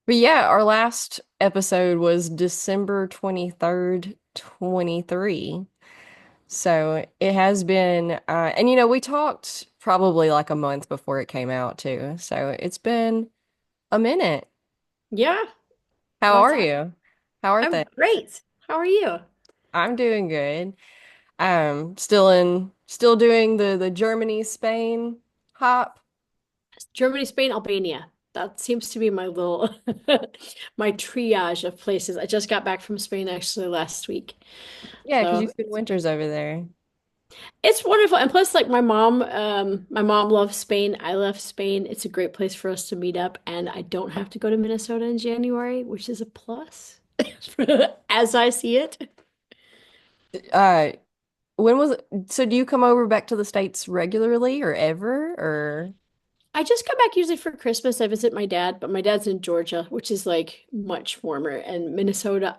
But yeah, our last episode was December 23rd, 23. So it has been, and we talked probably like a month before it came out too. So it's been a minute. Yeah, How long are time. you? How are I'm things? great. How are you? I'm doing good. Still doing the Germany, Spain hop. Germany, Spain, Albania. That seems to be my little my triage of places. I just got back from Spain actually last week. Yeah, because you So spend winters over there. it's wonderful. And plus like my mom loves Spain. I love Spain. It's a great place for us to meet up. And I don't have to go to Minnesota in January, which is a plus as I see it. Uh, when was it? So do you come over back to the States regularly or ever or? I just come back usually for Christmas. I visit my dad, but my dad's in Georgia, which is like much warmer. And Minnesota,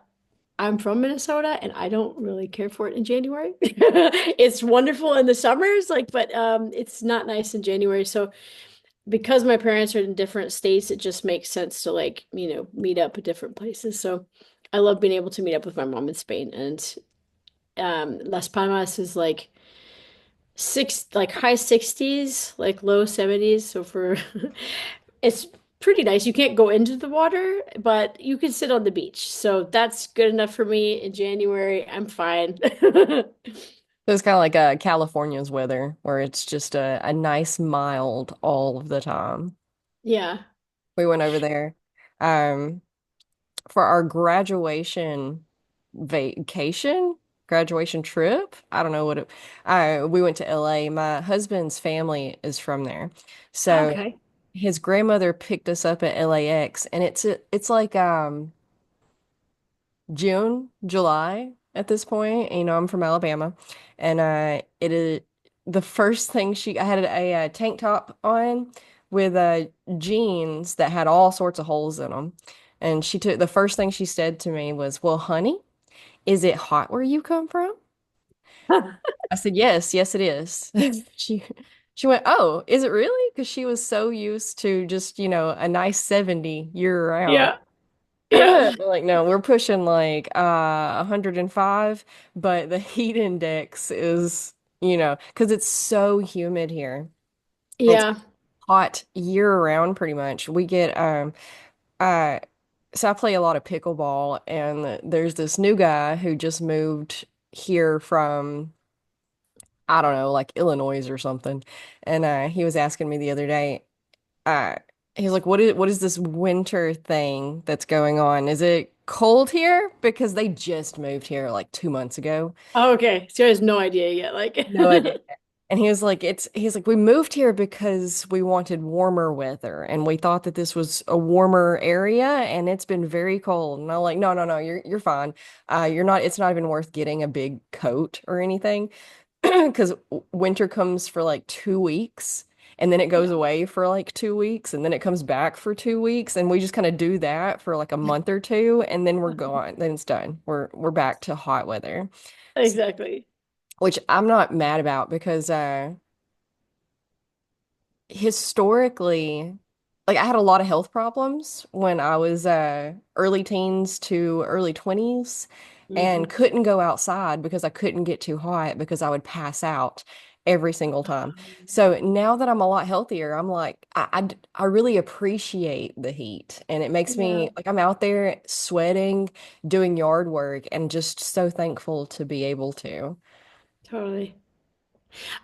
I'm from Minnesota and I don't really care for it in January. It's wonderful in the summers, like, but it's not nice in January. So because my parents are in different states, it just makes sense to like, meet up at different places. So I love being able to meet up with my mom in Spain. And Las Palmas is like high 60s, like low 70s. So for it's pretty nice. You can't go into the water, but you can sit on the beach. So that's good enough for me in January. I'm fine. So it's kind of like California's weather, where it's just a nice mild all of the time. Yeah. We went over there um, for our graduation vacation, graduation trip. I don't know what it. We went to LA. My husband's family is from there, so Okay. his grandmother picked us up at LAX, and it's like June, July at this point. I'm from Alabama, and it is the first thing I had a tank top on with jeans that had all sorts of holes in them. And the first thing she said to me was, "Well, honey, is it hot where you come from?" I said, "Yes, yes, it is." She went, "Oh, is it really?" Because she was so used to just, a nice 70 year round. Yeah. Yeah. Like, no, we're pushing like 105, but the heat index is, because it's so humid here. It's Yeah. hot year round pretty much. We get uh so I play a lot of pickleball, and there's this new guy who just moved here from, I don't know, like Illinois or something. And he was asking me the other day, uh he's like, what is this winter thing that's going on? Is it cold here? Because they just moved here like 2 months ago. Okay. So he has no idea yet. Like, No idea. And he's like, we moved here because we wanted warmer weather and we thought that this was a warmer area and it's been very cold. And I'm like, no, no, no, you're fine. It's not even worth getting a big coat or anything because winter comes for like 2 weeks and then it goes yeah. away for like 2 weeks and then it comes back for 2 weeks and we just kind of do that for like a month or two and then we're gone. Then it's done. We're back to hot weather, Exactly. which I'm not mad about because historically, like I had a lot of health problems when I was early teens to early 20s and Hmm. couldn't go outside because I couldn't get too hot because I would pass out every single time. So now that I'm a lot healthier, I'm like, I really appreciate the heat and it makes Yeah, me like I'm out there sweating, doing yard work, and just so thankful to be able to. totally.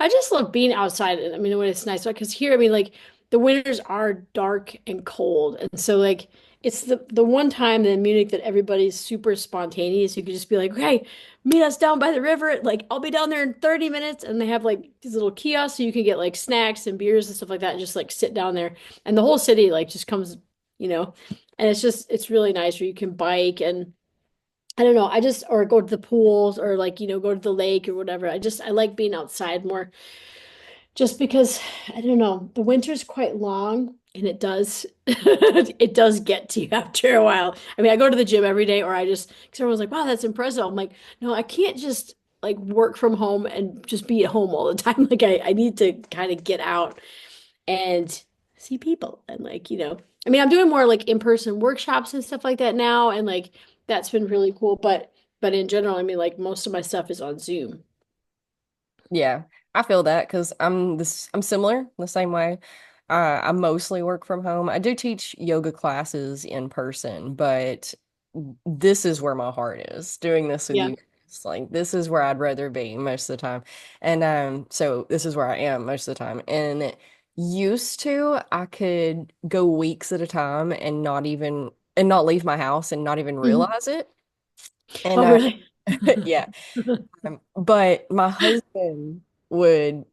I just love being outside. I mean, when it's nice, because here, I mean, like the winters are dark and cold, and so like it's the one time in Munich that everybody's super spontaneous. You could just be like, "Hey, meet us down by the river. Like, I'll be down there in 30 minutes." And they have like these little kiosks, so you can get like snacks and beers and stuff like that, and just like sit down there. And the whole city like just comes, you know, and it's really nice where you can bike and. I don't know. I just or go to the pools or like, go to the lake or whatever. I like being outside more just because I don't know, the winter's quite long and it does it does get to you after a while. I mean, I go to the gym every day or I just because everyone's like, wow, that's impressive. I'm like, no, I can't just like work from home and just be at home all the time. Like I need to kind of get out and see people and like, I mean, I'm doing more like in-person workshops and stuff like that now, and like that's been really cool. But in general, I mean, like most of my stuff is on Zoom. Yeah, I feel that because I'm similar the same way. I mostly work from home. I do teach yoga classes in person, but this is where my heart is doing this with Yeah. you. It's like this is where I'd rather be most of the time. And so this is where I am most of the time. And used to I could go weeks at a time and not leave my house and not even Mhm. realize it. And Oh, really? yeah. But my husband would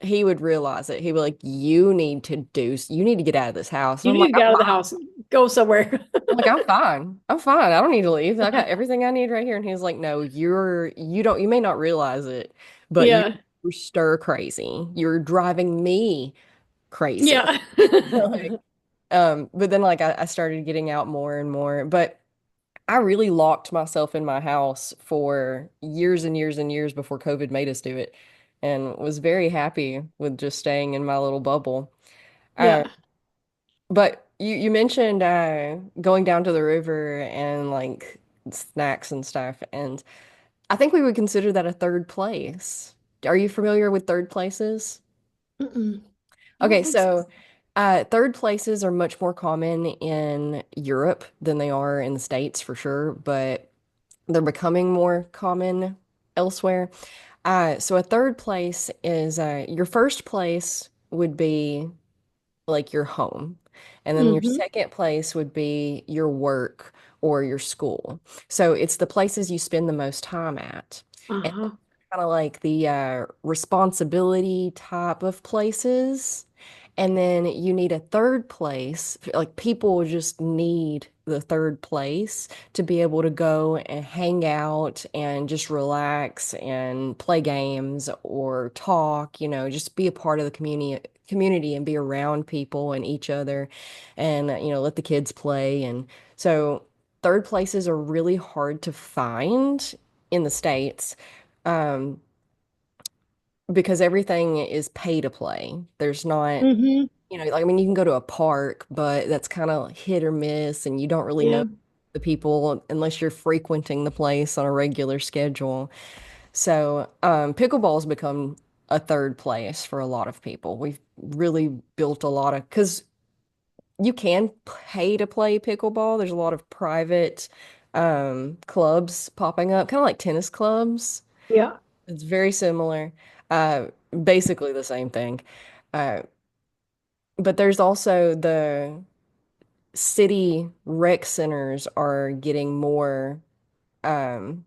he would realize it. He'd be like, you need to get out of this house. And You need to get out of the house, go somewhere. I'm fine. I'm fine. I don't need to leave. I got everything I need right here. And he's like, no, you may not realize it, but Yeah. you're stir crazy. You're driving me crazy. Yeah. Like, but then like I started getting out more and more, but I really locked myself in my house for years and years and years before COVID made us do it, and was very happy with just staying in my little bubble. Uh, Yeah. but you mentioned going down to the river and like snacks and stuff, and I think we would consider that a third place. Are you familiar with third places? Mm-mm. I don't Okay, think so. so third places are much more common in Europe than they are in the States for sure, but they're becoming more common elsewhere. So a third place is your first place would be like your home. And then your Hmm. second place would be your work or your school. So it's the places you spend the most time at. And Uh-huh. kind of like the responsibility type of places. And then you need a third place. Like people just need the third place to be able to go and hang out and just relax and play games or talk, just be a part of the community and be around people and each other and let the kids play. And so third places are really hard to find in the States. Um, because everything is pay to play. There's not, Hmm. like, I mean, you can go to a park, but that's kind of hit or miss, and you don't really know Yeah. the people unless you're frequenting the place on a regular schedule. So, pickleball's become a third place for a lot of people. We've really built a lot of, because you can pay to play pickleball. There's a lot of private clubs popping up, kind of like tennis clubs. Yeah. It's very similar, uh, basically the same thing. Uh, but there's also the city rec centers are getting more um,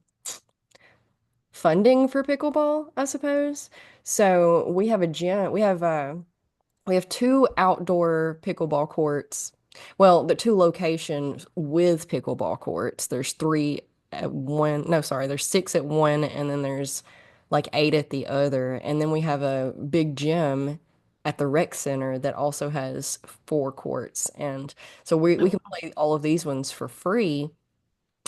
funding for pickleball, I suppose. So we have a gym. We have two outdoor pickleball courts. Well, the two locations with pickleball courts. There's three at one. No, sorry, there's six at one, and then there's like eight at the other. And then we have a big gym at the rec center that also has four courts. And so we can play all of these ones for free.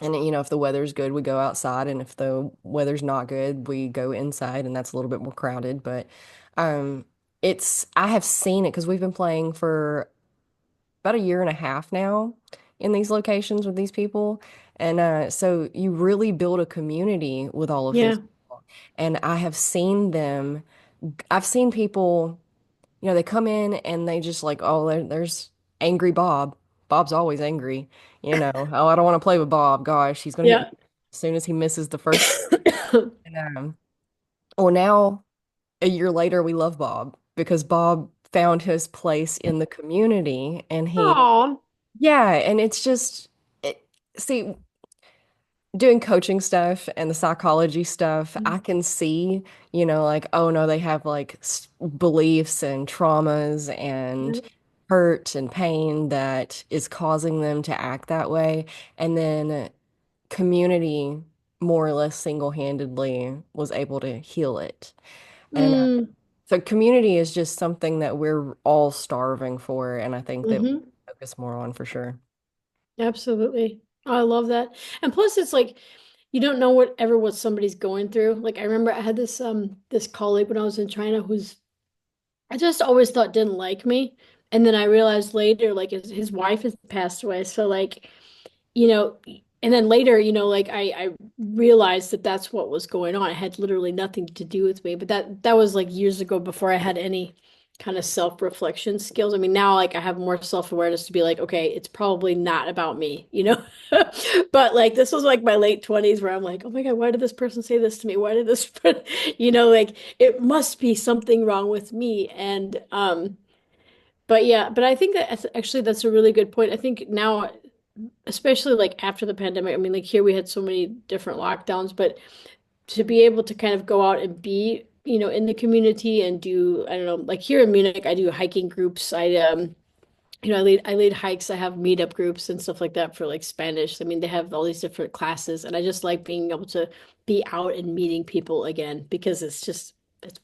And if the weather's good, we go outside, and if the weather's not good, we go inside, and that's a little bit more crowded. But um, I have seen it because we've been playing for about a year and a half now in these locations with these people, and so you really build a community with all of these Yeah. people. And I have seen them. I've seen people. They come in and they just like, oh, there's angry Bob. Bob's always angry. Oh, I don't want to play with Bob. Gosh, he's gonna get Yeah. me as soon as he misses the first. And, well, now a year later, we love Bob because Bob found his place in the community, and Oh. yeah, and it's just, see, doing coaching stuff and the psychology stuff, I can see, like, oh no, they have like beliefs and traumas and hurt and pain that is causing them to act that way. And then community more or less single-handedly was able to heal it. And Mm. so community is just something that we're all starving for, and I think that we Hmm. focus more on for sure. Absolutely. I love that. And plus it's like you don't know what somebody's going through. Like I remember I had this colleague when I was in China who's I just always thought didn't like me. And then I realized later, like his wife has passed away. So like, you know, and then later, like I realized that that's what was going on. It had literally nothing to do with me, but that was like years ago before I had any kind of self-reflection skills. I mean, now like I have more self-awareness to be like, okay, it's probably not about me. But like this was like my late 20s where I'm like, oh my God, why did this person say this to me? Why did this, like it must be something wrong with me. And but yeah, but I think actually that's a really good point. I think now, especially like after the pandemic, I mean, like here we had so many different lockdowns, but to be able to kind of go out and be, in the community and do, I don't know, like here in Munich, I do hiking groups. I lead hikes. I have meetup groups and stuff like that for like Spanish. I mean, they have all these different classes, and I just like being able to be out and meeting people again because it's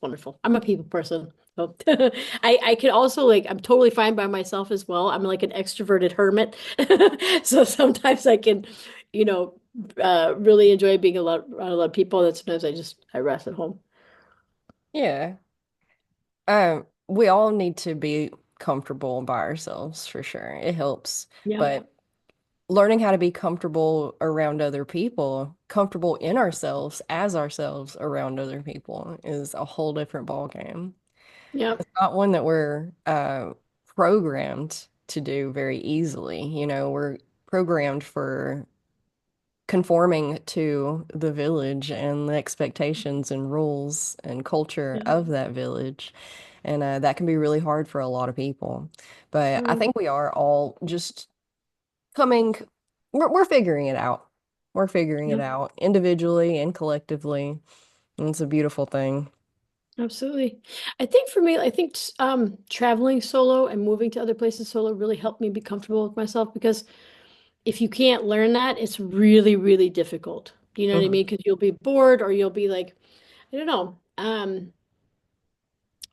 wonderful. I'm a people person. So I could also like I'm totally fine by myself as well. I'm like an extroverted hermit. So sometimes I can, you know, really enjoy being around a lot of people. And sometimes I rest at home. Yeah. We all need to be comfortable by ourselves for sure. It helps. Yeah. But learning how to be comfortable around other people, comfortable in ourselves around other people is a whole different ball game. Yeah. It's not one that we're programmed to do very easily. We're programmed for conforming to the village and the expectations and rules and culture Yeah. of that village. And that can be really hard for a lot of people. But I Mm, think we are all just coming, we're figuring it out. We're figuring it yeah. out individually and collectively. And it's a beautiful thing. Absolutely. I think for me, I think traveling solo and moving to other places solo really helped me be comfortable with myself because if you can't learn that, it's really, really difficult. You know what I Mhm. mean? Because you'll be bored or you'll be like, I don't know,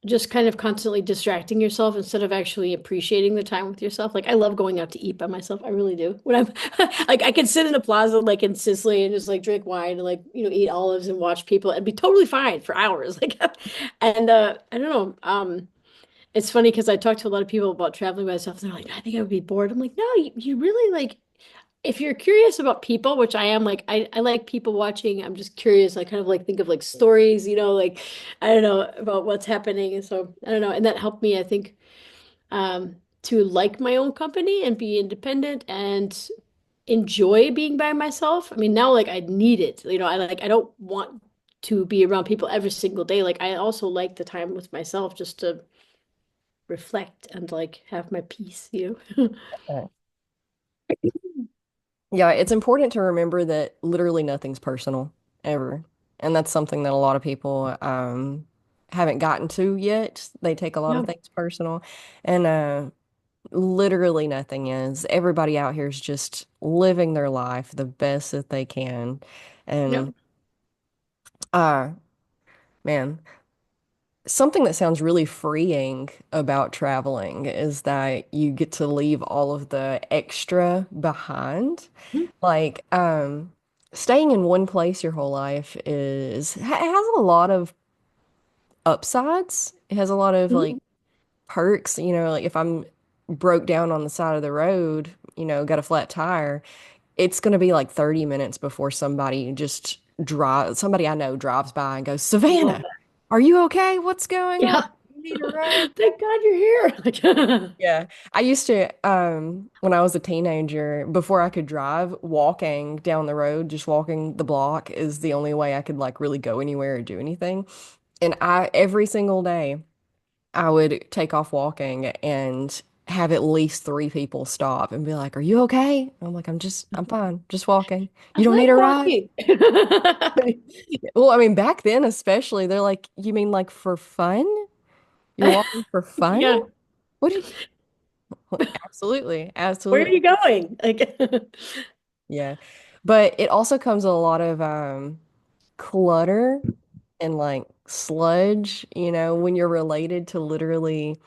just kind of constantly distracting yourself instead of actually appreciating the time with yourself. Like I love going out to eat by myself. I really do. When I'm like I can sit in a plaza like in Sicily and just like drink wine and like, eat olives and watch people and be totally fine for hours. Like and I don't know. It's funny because I talk to a lot of people about traveling by myself and they're like, I think I would be bored. I'm like, no, you really like if you're curious about people, which I am, like I like people watching. I'm just curious. I kind of like think of like stories, like I don't know about what's happening. And so I don't know. And that helped me, I think, to like my own company and be independent and enjoy being by myself. I mean, now like I need it. I don't want to be around people every single day. Like I also like the time with myself just to reflect and like have my peace. Uh, Yeah, it's important to remember that literally nothing's personal ever. And that's something that a lot of people haven't gotten to yet. They take a lot Yeah. of things personal. And literally nothing is. Everybody out here is just living their life the best that they can. Yep. And uh man, something that sounds really freeing about traveling is that you get to leave all of the extra behind. Like, staying in one place your whole life has a lot of upsides. It has a lot of like Mhm. perks, like if I'm broke down on the side of the road, got a flat tire, it's going to be like 30 minutes before somebody I know drives by and goes, I love Savannah, that. are you okay? What's going on? Yeah. You need a ride? Thank God you're here. Like, Yeah. I used to, when I was a teenager, before I could drive, walking down the road, just walking the block is the only way I could like really go anywhere or do anything. And every single day, I would take off walking and have at least three people stop and be like, "Are you okay?" I'm like, I'm fine, just walking. I You don't need like a ride?" walking. Well, I mean, back then especially, they're like, "You mean like for fun? You're walking for fun?" Yeah. What do Absolutely, Where are absolutely. you going? Like, Yeah. But it also comes with a lot of clutter and like sludge, when you're related to literally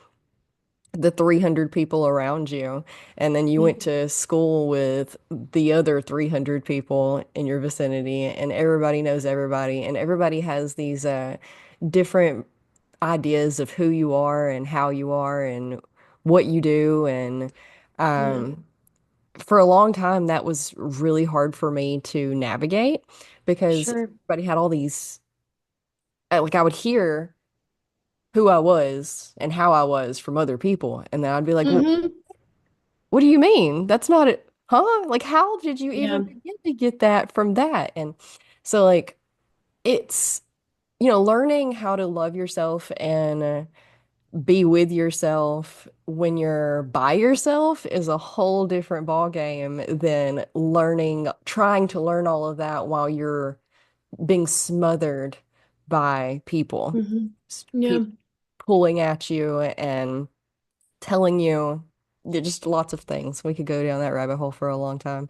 the 300 people around you. And then you went to school with the other 300 people in your vicinity, and everybody knows everybody, and everybody has these different ideas of who you are and how you are and what you do. And Yeah. um, for a long time, that was really hard for me to navigate because Sure. everybody had all these, like I would hear who I was and how I was from other people. And then I'd be like, well, Hmm. what do you mean? That's not it. Huh? Like, how did you even Yeah. begin to get that from that? And so, like, it's, learning how to love yourself and be with yourself when you're by yourself is a whole different ball game than trying to learn all of that while you're being smothered by people, Hmm. Yeah. pulling at you and telling you just lots of things. We could go down that rabbit hole for a long time.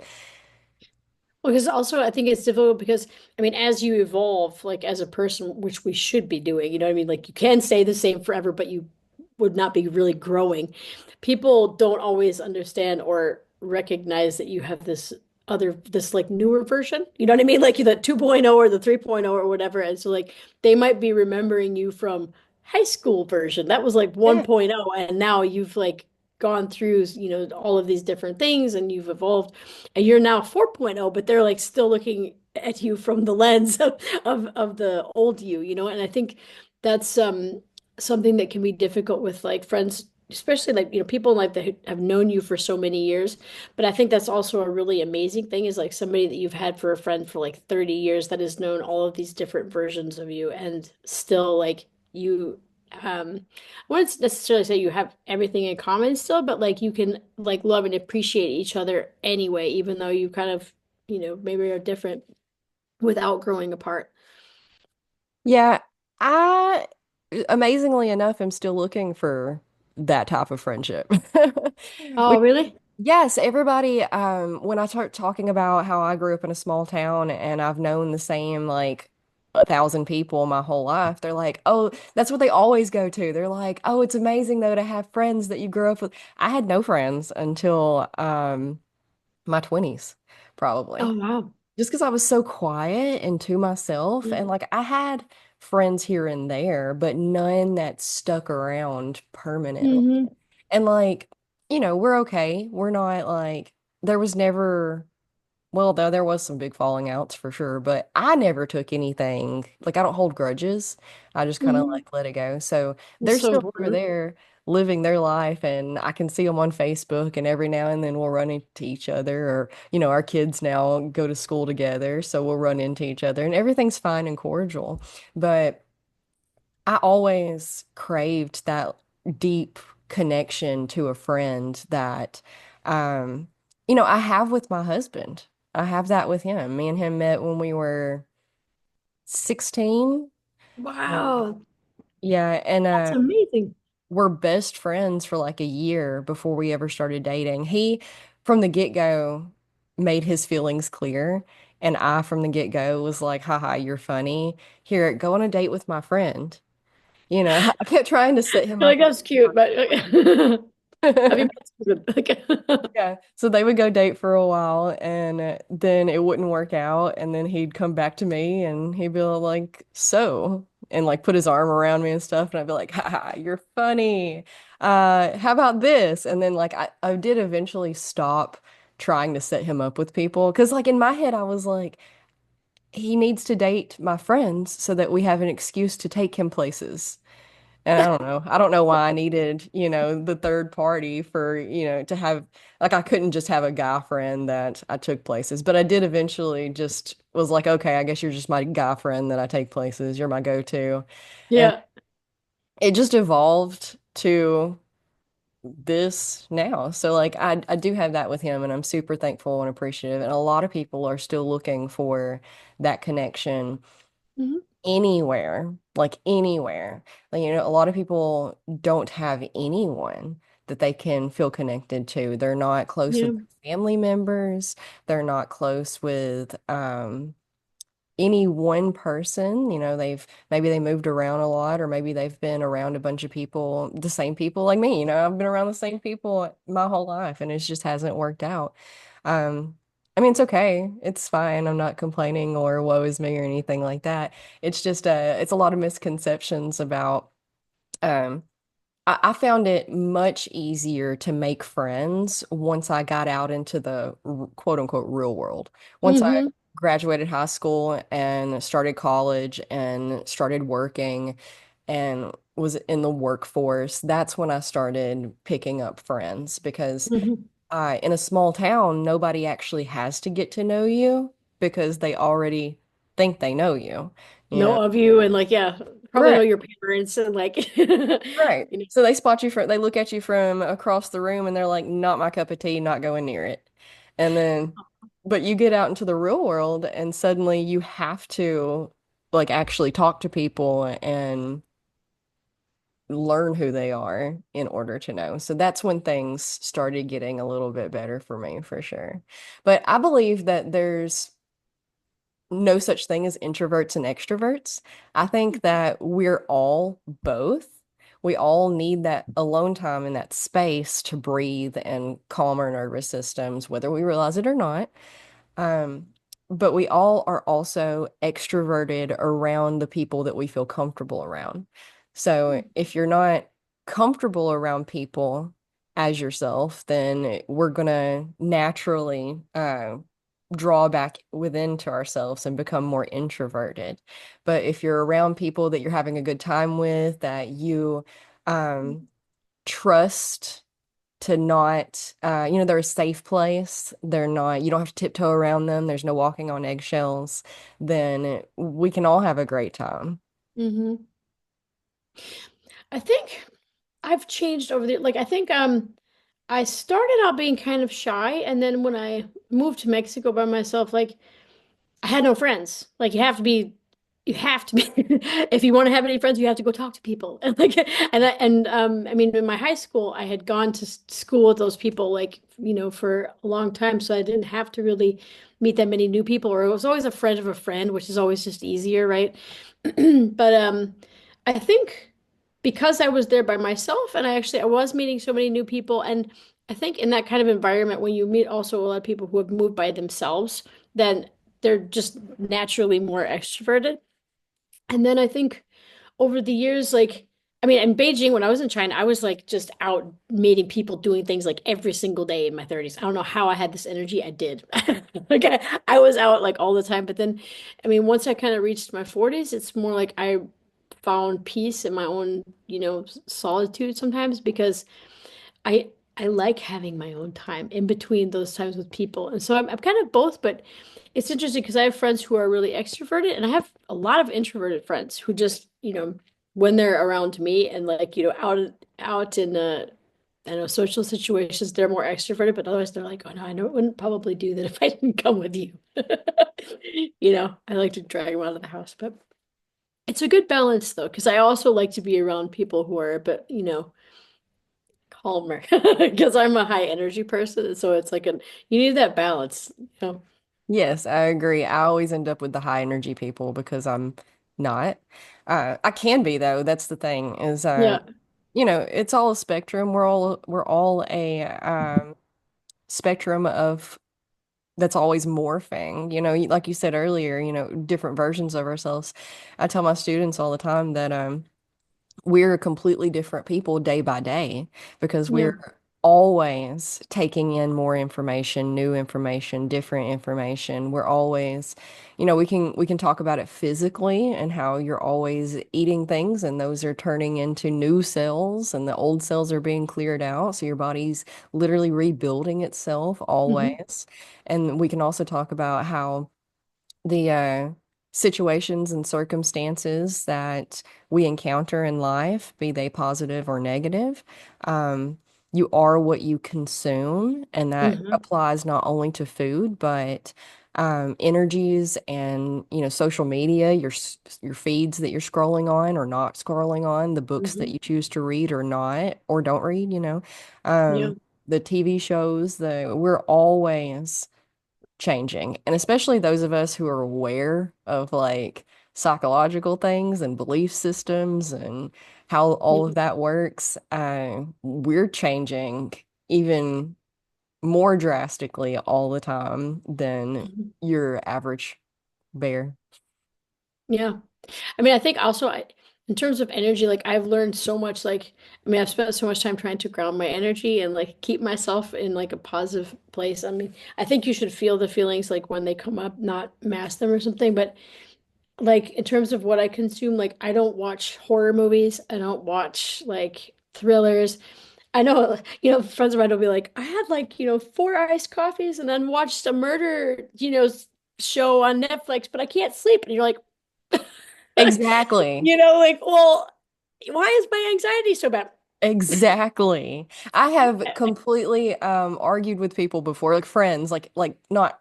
Well, because also I think it's difficult because I mean, as you evolve, like as a person, which we should be doing, you know what I mean? Like you can stay the same forever, but you would not be really growing. People don't always understand or recognize that you have this like newer version. You know what I mean? Like the 2.0 or the 3.0 or whatever. And so like they might be remembering you from high school version. That was like Yeah. 1.0, and now you've like gone through, all of these different things and you've evolved and you're now 4.0, but they're like still looking at you from the lens of the old you, and I think that's something that can be difficult with like friends, especially like, people in life that have known you for so many years. But I think that's also a really amazing thing is like somebody that you've had for a friend for like 30 years that has known all of these different versions of you and still like you I wouldn't necessarily say you have everything in common still, but like you can like love and appreciate each other anyway, even though you kind of, maybe are different without growing apart. Yeah, I amazingly enough am still looking for that type of friendship. Oh, Which, really? yes, everybody, when I start talking about how I grew up in a small town and I've known the same like 1,000 people my whole life, they're like, oh, that's what they always go to. They're like, oh, it's amazing though to have friends that you grew up with. I had no friends until my 20s, probably Oh, wow. just because I was so quiet and to myself. Yeah. And like I had friends here and there, but none that stuck around permanently. Hmm. And like, we're okay. We're not like, there was never, well, though there was some big falling outs for sure, but I never took anything. Like I don't hold grudges. I just kind of Hmm. like let it go. So That's they're so still over important. there living their life and I can see them on Facebook and every now and then we'll run into each other or, our kids now go to school together, so we'll run into each other and everything's fine and cordial. But I always craved that deep connection to a friend that, um, I have with my husband. I have that with him. Me and him met when we were 16. Um, Wow. yeah, and That's amazing. we're best friends for like a year before we ever started dating. He, from the get-go, made his feelings clear, and I, from the get-go, was like, haha, you're funny. Here, go on a date with my friend. I kept trying to set him You're up like, that's cute, but have you with met Susan? Like, yeah. So they would go date for a while and then it wouldn't work out. And then he'd come back to me and he'd be like, so, and like put his arm around me and stuff. And I'd be like, haha, you're funny. How about this? And then like I did eventually stop trying to set him up with people. Cause like in my head, I was like, he needs to date my friends so that we have an excuse to take him places. And I don't know. I don't know why I needed, the third party for, to have, like, I couldn't just have a guy friend that I took places. But I did eventually just was like, okay, I guess you're just my guy friend that I take places. You're my go-to. And yeah. it just evolved to this now. So, like, I do have that with him, and I'm super thankful and appreciative. And a lot of people are still looking for that connection Hmm. anywhere, like anywhere. Like, a lot of people don't have anyone that they can feel connected to. They're not close Yeah. with family members. They're not close with any one person. Maybe they moved around a lot, or maybe they've been around a bunch of people, the same people like me. I've been around the same people my whole life, and it just hasn't worked out. I mean, it's okay. It's fine. I'm not complaining or woe is me or anything like that. It's just it's a lot of misconceptions about um I found it much easier to make friends once I got out into the quote unquote real world. Once I Hmm. graduated high school and started college and started working and was in the workforce, that's when I started picking up friends because Hmm. in a small town, nobody actually has to get to know you because they already think they know you, you know? Know of you and like, yeah, probably know Right. your parents and like, Right. you know. So they spot you from, they look at you from across the room and they're like, not my cup of tea, not going near it. And then, but you get out into the real world and suddenly you have to like actually talk to people and learn who they are in order to know. So that's when things started getting a little bit better for me for sure. But I believe that there's no such thing as introverts and extroverts. I think that we're all both. We all need that alone time and that space to breathe and calm our nervous systems, whether we realize it or not. Um, but we all are also extroverted around the people that we feel comfortable around. So if you're not comfortable around people as yourself, then we're gonna naturally draw back within to ourselves and become more introverted. But if you're around people that you're having a good time with, that you um, trust to not, they're a safe place. They're not, you don't have to tiptoe around them. There's no walking on eggshells. Then we can all have a great time. Hmm. I think I've changed over the like I think I started out being kind of shy and then when I moved to Mexico by myself, like I had no friends. Like you have to be if you want to have any friends, you have to go talk to people. And like I mean in my high school, I had gone to school with those people like, for a long time, so I didn't have to really meet that many new people or it was always a friend of a friend, which is always just easier, right? But I think because I was there by myself and I was meeting so many new people and I think in that kind of environment when you meet also a lot of people who have moved by themselves, then they're just naturally more extroverted. And then I think over the years, like, I mean, in Beijing, when I was in China, I was like just out meeting people doing things like every single day in my 30s. I don't know how I had this energy. I did. Like, I was out like all the time. But then, I mean, once I kind of reached my 40s, it's more like I found peace in my own, solitude sometimes because I like having my own time in between those times with people. And so I'm kind of both, but it's interesting because I have friends who are really extroverted and I have a lot of introverted friends who just, when they're around me and like, out in I don't know, social situations, they're more extroverted, but otherwise they're like, oh no, I know, wouldn't probably do that if I didn't come with you. I like to drag them out of the house, but it's a good balance though, because I also like to be around people who are a bit, calmer because I'm a high energy person. So it's like you need that balance, you know? Yes, I agree. I always end up with the high energy people because I'm not. I can be though. That's the thing is, Yeah. it's all a spectrum. We're all a spectrum of that's always morphing. Like you said earlier, different versions of ourselves. I tell my students all the time that we're completely different people day by day because Yeah. we're always taking in more information, new information, different information. We're always, we can talk about it physically and how you're always eating things and those are turning into new cells and the old cells are being cleared out. So your body's literally rebuilding itself Hmm. always. And we can also talk about how the situations and circumstances that we encounter in life, be they positive or negative, um, you are what you consume, and that Hmm. applies not only to food, but energies and social media, your feeds that you're scrolling on or not scrolling on, the books that Hmm. you choose to read or not or don't read, Yeah. the TV shows, we're always changing. And especially those of us who are aware of like psychological things and belief systems and how all of Yeah. that works, we're changing even more drastically all the time than Mhm. your average bear. Yeah. I mean, I think also In terms of energy, like I've learned so much, like I mean, I've spent so much time trying to ground my energy and like keep myself in like a positive place. I mean, I think you should feel the feelings like when they come up, not mask them or something. But like in terms of what I consume, like I don't watch horror movies. I don't watch like thrillers. I know, friends of mine will be like, I had like, four iced coffees and then watched a murder, show on Netflix, but I can't sleep. And you're like, Exactly. like, well, why is my anxiety so bad? Exactly. I have completely argued with people before, like friends, like not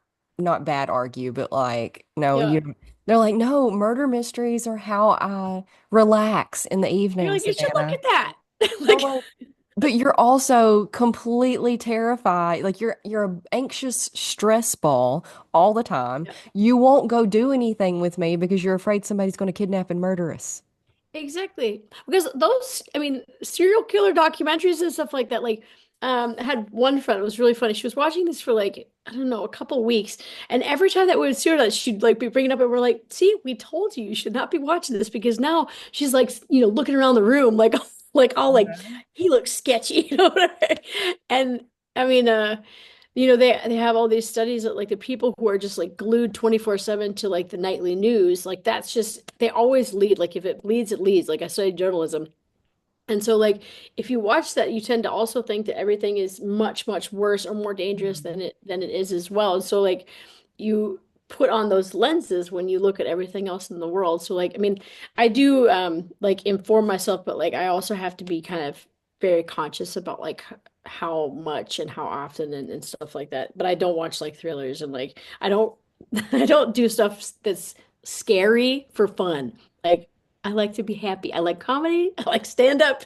bad argue, but like no, Yeah. they're like, no, murder mysteries are how I relax in the You're evening, like, you should look Savannah. at that. And I'm Like, like, but you're also completely terrified. Like you're an anxious stress ball all the time. yeah. You won't go do anything with me because you're afraid somebody's going to kidnap and murder us. Exactly. Because those, I mean, serial killer documentaries and stuff like that, like, I had one friend, it was really funny. She was watching this for like, I don't know, a couple weeks. And every time that we would see her, that she'd like be bringing it up and we're like, see, we told you you should not be watching this because now she's like, looking around the room like, like all like, he looks sketchy, And I mean, they have all these studies that like the people who are just like glued 24/7 to like the nightly news, like that's just they always lead. Like if it leads, it leads. Like I studied journalism. And so like if you watch that, you tend to also think that everything is much, much worse or more dangerous Mhm. than it is as well. And so like you put on those lenses when you look at everything else in the world. So like I mean, I do like inform myself, but like I also have to be kind of very conscious about like how much and how often and stuff like that. But I don't watch like thrillers and like I don't I don't do stuff that's scary for fun. Like I like to be happy. I like comedy. I like stand up.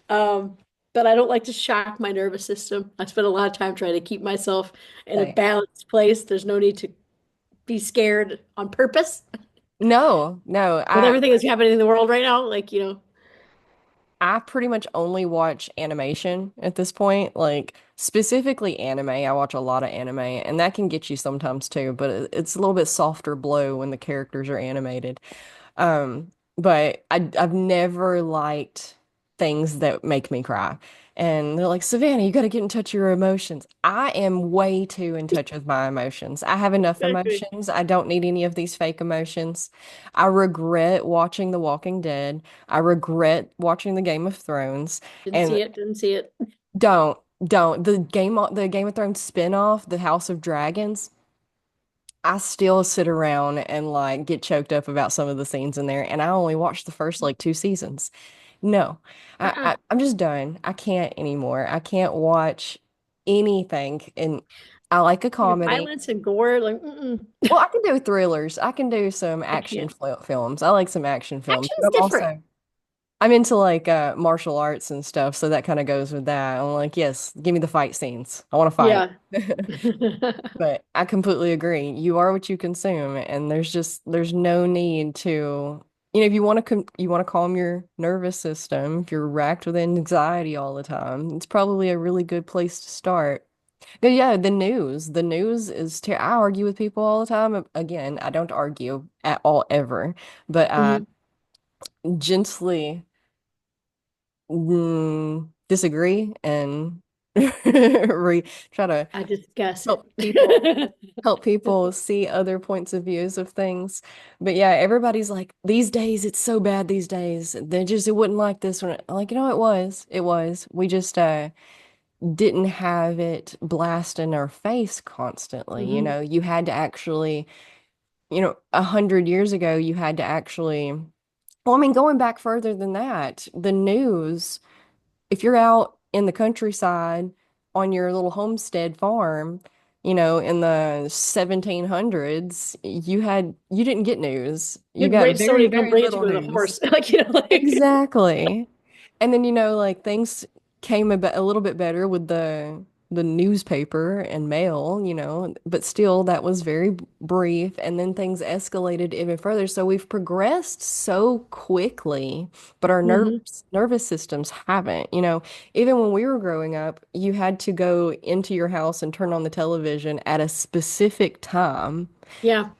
Um, but I don't like to shock my nervous system. I spend a lot of time trying to keep myself in a Same. balanced place. There's no need to be scared on purpose No, no, with everything that's happening in the world right now. Like, I pretty much only watch animation at this point, like specifically anime. I watch a lot of anime, and that can get you sometimes too, but it's a little bit softer blow when the characters are animated. But I've never liked things that make me cry. And they're like, Savannah, you got to get in touch with your emotions. I am way too in touch with my emotions. I have enough exactly. emotions. I don't need any of these fake emotions. I regret watching The Walking Dead. I regret watching the Game of Thrones. Didn't And see it, didn't see it. don't the Game of Thrones spinoff, The House of Dragons. I still sit around and like get choked up about some of the scenes in there, and I only watched the first like two seasons. No, Uh-uh. I'm just done. I can't anymore. I can't watch anything, and I like a comedy. Violence and gore, like, mm-mm. Well, I can do thrillers. I can do some I action can't. films. I like some action films, but Action's different. I'm into like martial arts and stuff, so that kind of goes with that. I'm like, yes, give me the fight scenes. I want to fight. Yeah. But I completely agree. You are what you consume, and there's no need to, if you want to you want to calm your nervous system, if you're racked with anxiety all the time, it's probably a really good place to start. But yeah, the news is ter I argue with people all the time. Again, I don't argue at all ever, but I Mhm. gently disagree and try to I discuss help people it. help people see other points of views of things. But yeah, everybody's like, these days it's so bad these days. It wouldn't like this one. I'm like, it was. It was. We just didn't have it blast in our face constantly. Mhm. You had to actually, 100 years ago, you had to actually, well, I mean, going back further than that, the news, if you're out in the countryside on your little homestead farm, in the 1700s, you didn't get news. You You'd got wait for very, somebody to come very bring it to little you with a news. horse. Like, like Exactly. And then, like things came a little bit better with the newspaper and mail, but still that was very brief. And then things escalated even further. So we've progressed so quickly, but our hmm nervous systems haven't. Even when we were growing up, you had to go into your house and turn on the television at a specific time Yeah.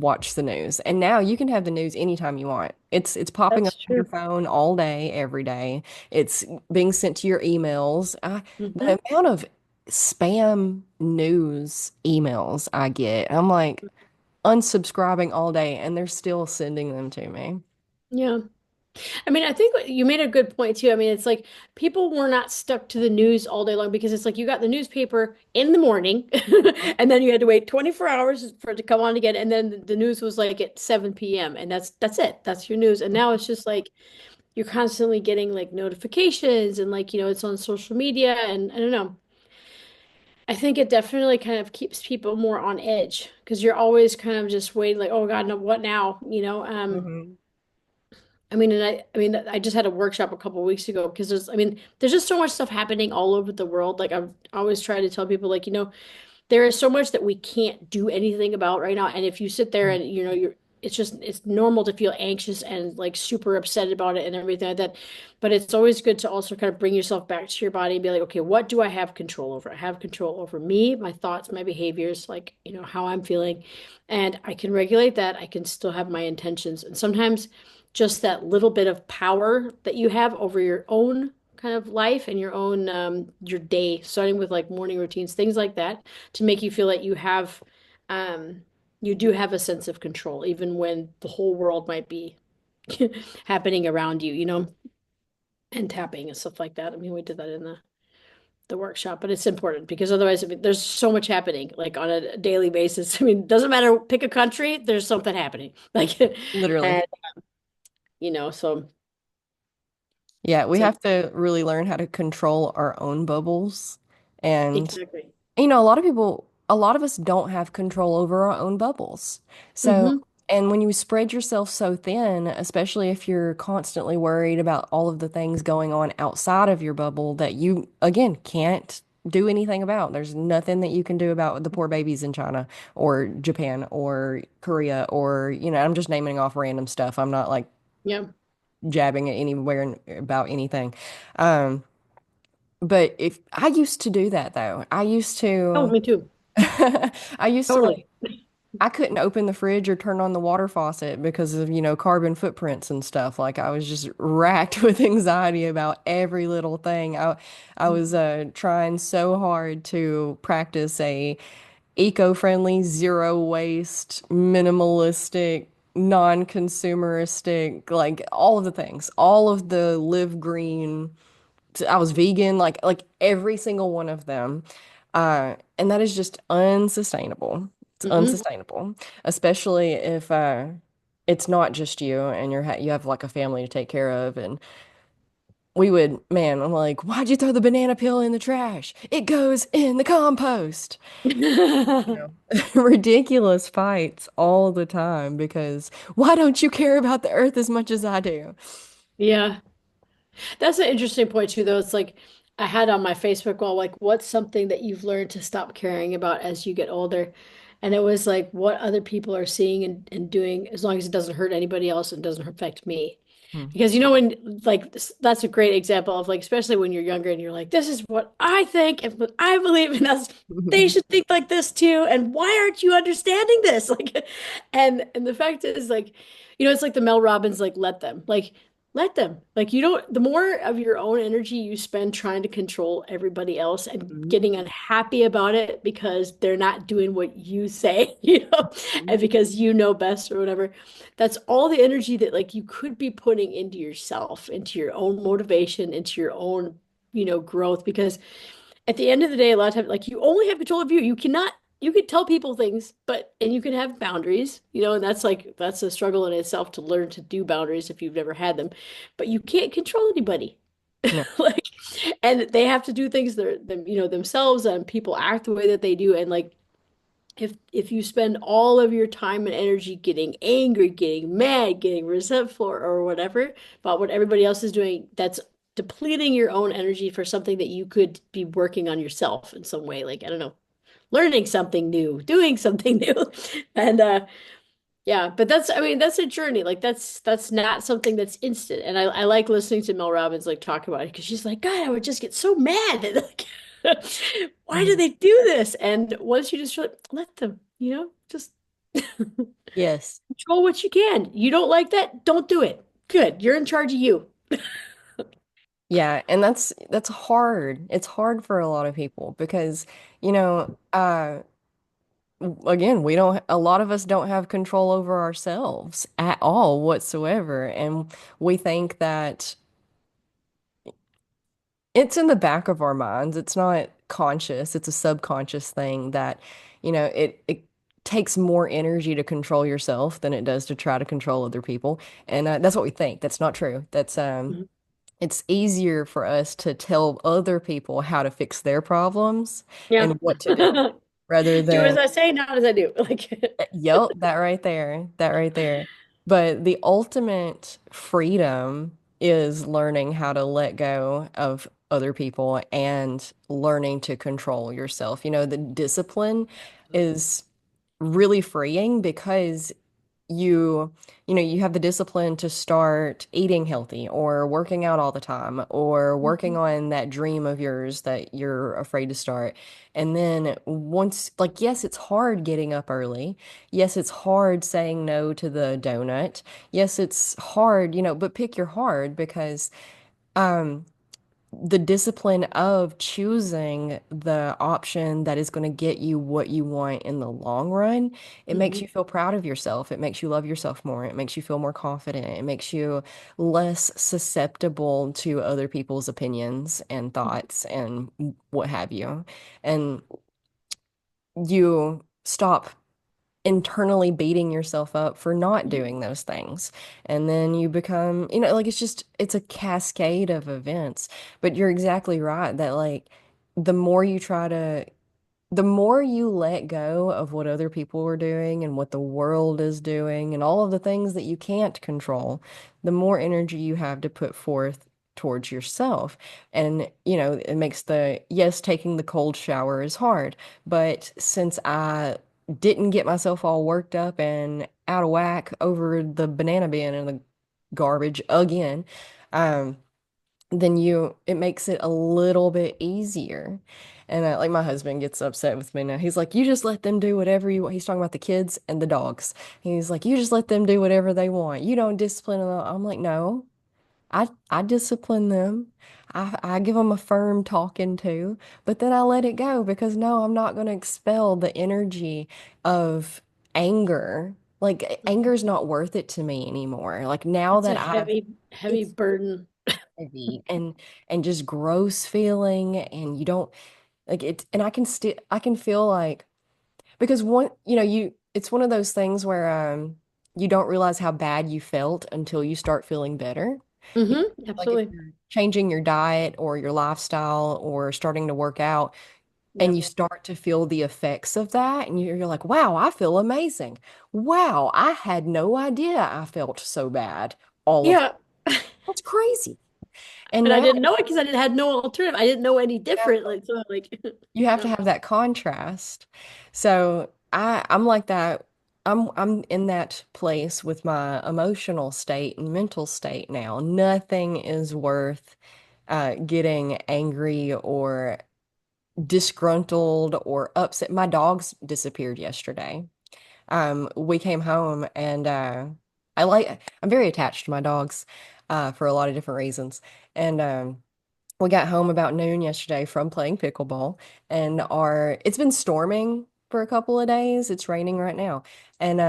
watch the news. And now you can have the news anytime you want. It's popping up That's on your true. phone all day, every day. It's being sent to your emails. The Hmm. amount of spam news emails I get, I'm like unsubscribing all day, and they're still sending them to me. Yeah. I mean, I think you made a good point too. I mean, it's like people were not stuck to the news all day long because it's like you got the newspaper in the morning and then you had to wait 24 hours for it to come on again. And then the news was like at 7 p.m. and that's it. That's your news. And now it's just like you're constantly getting like notifications and like, it's on social media and I don't know. I think it definitely kind of keeps people more on edge because you're always kind of just waiting like, oh God, no, what now? Mhm. I just had a workshop a couple of weeks ago because there's just so much stuff happening all over the world. Like I've always tried to tell people, like, there is so much that we can't do anything about right now. And if you sit there and it's normal to feel anxious and like super upset about it and everything like that. But it's always good to also kind of bring yourself back to your body and be like, okay, what do I have control over? I have control over me, my thoughts, my behaviors, like, how I'm feeling. And I can regulate that. I can still have my intentions. And sometimes just that little bit of power that you have over your own kind of life and your own your day, starting with like morning routines, things like that, to make you feel that um you do have a sense of control, even when the whole world might be happening around you, and tapping and stuff like that. I mean, we did that in the workshop, but it's important because otherwise, I mean, there's so much happening like on a daily basis. I mean, doesn't matter, pick a country, there's something happening. Like, Literally. and so Yeah, we it's like have to really learn how to control our own bubbles. And exactly. a lot of people, a lot of us don't have control over our own bubbles. So, Hmm. and when you spread yourself so thin, especially if you're constantly worried about all of the things going on outside of your bubble that you, again, can't do anything about. There's nothing that you can do about the poor babies in China or Japan or Korea or, I'm just naming off random stuff. I'm not like Yeah. jabbing at anywhere about anything. Um, but if I used to do that though, I used Oh, to me too. I used to like Totally. I couldn't open the fridge or turn on the water faucet because of, carbon footprints and stuff. Like I was just racked with anxiety about every little thing. I was trying so hard to practice a eco-friendly, zero waste, minimalistic, non-consumeristic, like all of the things, all of the live green. I was vegan, like every single one of them. And that is just unsustainable. It's Hmm. unsustainable, especially if it's not just you and you have like a family to take care of. And man, I'm like, why'd you throw the banana peel in the trash? It goes in the compost. Ridiculous fights all the time because why don't you care about the earth as much as I do? Yeah. That's an interesting point too, though. It's like I had on my Facebook wall, like, what's something that you've learned to stop caring about as you get older? And it was like what other people are seeing and doing, as long as it doesn't hurt anybody else and doesn't affect me. Hmm. Because when like that's a great example of like, especially when you're younger and you're like, this is what I think and what I believe in us. They should think like this too. And why aren't you understanding this? Like, and the fact is like, it's like the Mel Robbins, like, let them. Like you don't, the more of your own energy you spend trying to control everybody else and getting unhappy about it because they're not doing what you say, and because you know best or whatever, that's all the energy that like you could be putting into yourself, into your own motivation, into your own, growth. Because at the end of the day, a lot of times, like you only have control of you. You can tell people things, and you can have boundaries, and that's a struggle in itself to learn to do boundaries if you've never had them, but you can't control anybody. No. Like, and they have to do things themselves, and people act the way that they do. And like, if you spend all of your time and energy getting angry, getting mad, getting resentful or whatever about what everybody else is doing, that's depleting your own energy for something that you could be working on yourself in some way. Like, I don't know, learning something new, doing something new. And yeah, but that's a journey. Like that's not something that's instant. And I like listening to Mel Robbins like talk about it because she's like, God, I would just get so mad. Like, why do Mhm. they do this? And once you just let them, just Yes. Control what you can. You don't like that? Don't do it. Good. You're in charge of you. Yeah, and that's hard. It's hard for a lot of people because, you know, again, we don't, a lot of us don't have control over ourselves at all whatsoever. And we think that it's in the back of our minds. It's not conscious. It's a subconscious thing that, it takes more energy to control yourself than it does to try to control other people. And that's what we think. That's not true. Mhm. It's easier for us to tell other people how to fix their problems Yeah. and what to do rather Do as than, I say, not as I do. Like, yep, that right there, that right there. But the ultimate freedom is learning how to let go of other people and learning to control yourself. The discipline is really freeing because you you have the discipline to start eating healthy or working out all the time or working Mhm. on that dream of yours that you're afraid to start. And then once, like, yes, it's hard getting up early. Yes, it's hard saying no to the donut. Yes, it's hard, but pick your hard because um the discipline of choosing the option that is going to get you what you want in the long run, it makes you Mhm. feel proud of yourself. It makes you love yourself more. It makes you feel more confident. It makes you less susceptible to other people's opinions and thoughts and what have you. And you stop internally beating yourself up for not Mhm. doing those things. And then you become, like it's a cascade of events. But you're exactly right that like the more you try to the more you let go of what other people are doing and what the world is doing and all of the things that you can't control, the more energy you have to put forth towards yourself. And, it makes yes, taking the cold shower is hard, but since I didn't get myself all worked up and out of whack over the banana bin and the garbage again, um, then it makes it a little bit easier. And like my husband gets upset with me now. He's like, you just let them do whatever you want. He's talking about the kids and the dogs. He's like, you just let them do whatever they want. You don't discipline them. I'm like, no, I discipline them. I give them a firm talking to, but then I let it go because no, I'm not going to expel the energy of anger. Like anger is not worth it to me anymore. Like now That's a that heavy, heavy it's burden. heavy and just gross feeling and you don't like it, and I can feel like because one you it's one of those things where you don't realize how bad you felt until you start feeling better. You like if Absolutely. you're changing your diet or your lifestyle or starting to work out and Yeah. you start to feel the effects of that and you're like, wow, I feel amazing. Wow, I had no idea I felt so bad all of Yeah. that's crazy. And And I now didn't know it because I didn't had no alternative. I didn't know any different. Like, so like, you have to yeah. have that contrast. So I'm like that. I'm in that place with my emotional state and mental state now. Nothing is worth getting angry or disgruntled or upset. My dogs disappeared yesterday. We came home and I'm very attached to my dogs for a lot of different reasons. And we got home about noon yesterday from playing pickleball, and it's been storming for a couple of days. It's raining right now. And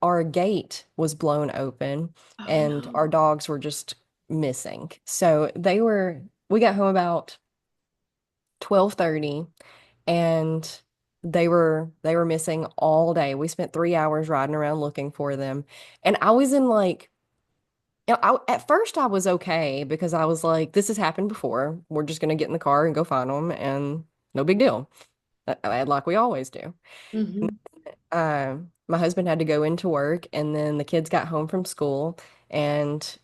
our gate was blown open Oh and no. our dogs were just missing. So we got home about 12:30 and they were missing all day. We spent 3 hours riding around looking for them. And I was in like at first I was okay because I was like, this has happened before. We're just gonna get in the car and go find them and no big deal. Like we always do. Hmm. My husband had to go into work and then the kids got home from school and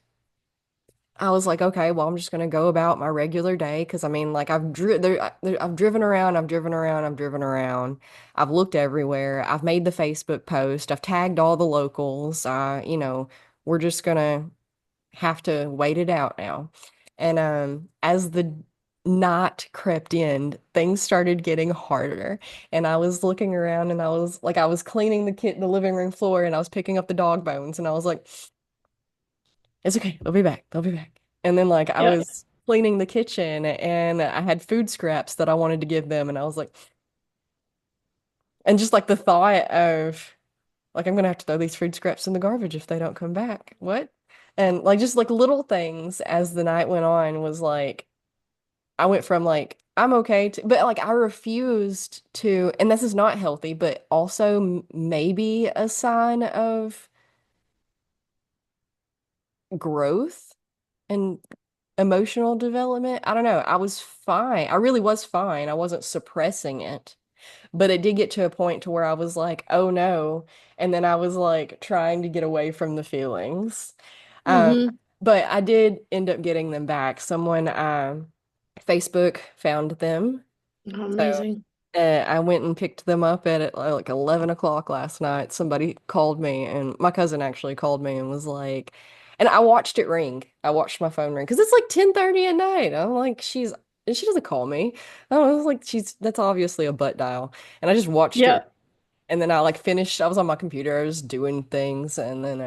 I was like, okay, well, I'm just gonna go about my regular day because I mean, like I've driven around, I've driven around, I've driven around, I've looked everywhere, I've made the Facebook post, I've tagged all the locals. We're just gonna have to wait it out now. And as the night crept in, things started getting harder. And I was looking around and I was cleaning the living room floor and I was picking up the dog bones and I was like, it's okay, they'll be back. They'll be back. And then like I Yeah. was cleaning the kitchen and I had food scraps that I wanted to give them and I was like, and just like the thought of like I'm gonna have to throw these food scraps in the garbage if they don't come back. What? And like just like little things as the night went on was like I went from like I'm okay to, but like I refused to, and this is not healthy, but also maybe a sign of growth and emotional development. I don't know. I was fine. I really was fine. I wasn't suppressing it, but it did get to a point to where I was like, oh no. And then I was like trying to get away from the feelings. Um, Mm-hmm. but I did end up getting them back. Someone, Facebook found them. So Amazing. I went and picked them up at like 11 o'clock last night. Somebody called me, and my cousin actually called me and was like, and I watched it ring. I watched my phone ring because it's like 10:30 at night. I'm like, and she doesn't call me. I was like, that's obviously a butt dial. And I just watched it. Yeah. And then I like finished, I was on my computer, I was doing things, and then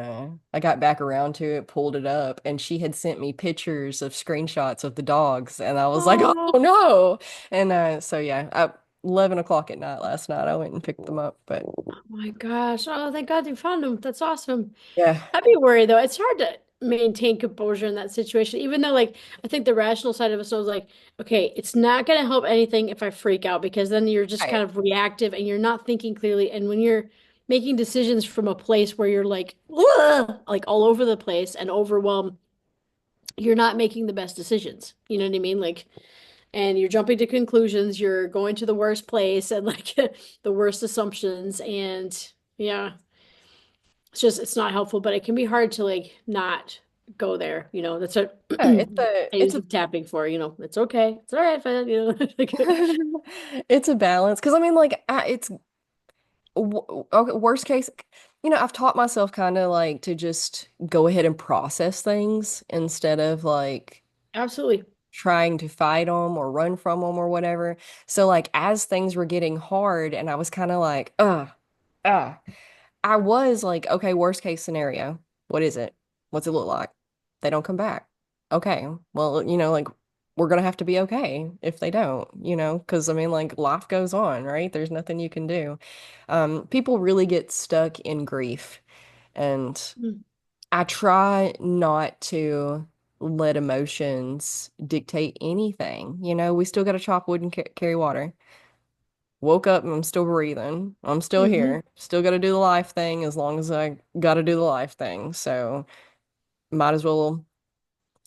I got back around to it, pulled it up, and she had sent me pictures of screenshots of the dogs, and I was like, oh Oh, no. And so yeah, 11 o'clock at night last night, I went and picked them up. But oh my gosh. Oh, thank God you found him. That's awesome. yeah, I'd be worried though. It's hard to maintain composure in that situation, even though like I think the rational side of us knows like, okay, it's not gonna help anything if I freak out because then you're just right. kind of reactive and you're not thinking clearly. And when you're making decisions from a place where you're like, "Ugh," like all over the place and overwhelmed, you're not making the best decisions. You know what I mean? Like, and you're jumping to conclusions, you're going to the worst place and like the worst assumptions. And yeah, it's not helpful, but it can be hard to like not go there. That's what Yeah, I use it's a the tapping for, it's okay. It's all right, fam, like it's a balance because I mean, like, it's okay, worst case, I've taught myself kind of like to just go ahead and process things instead of like absolutely. trying to fight them or run from them or whatever. So like as things were getting hard and I was kind of like, uh, I was like, okay, worst case scenario. What is it? What's it look like? They don't come back. Okay. Well, like we're gonna have to be okay if they don't, because I mean like life goes on, right? There's nothing you can do. People really get stuck in grief and Mm. I try not to let emotions dictate anything. We still got to chop wood and carry water. Woke up and I'm still breathing. I'm still Mm-hmm. here. Still got to do the life thing as long as I got to do the life thing. So might as well.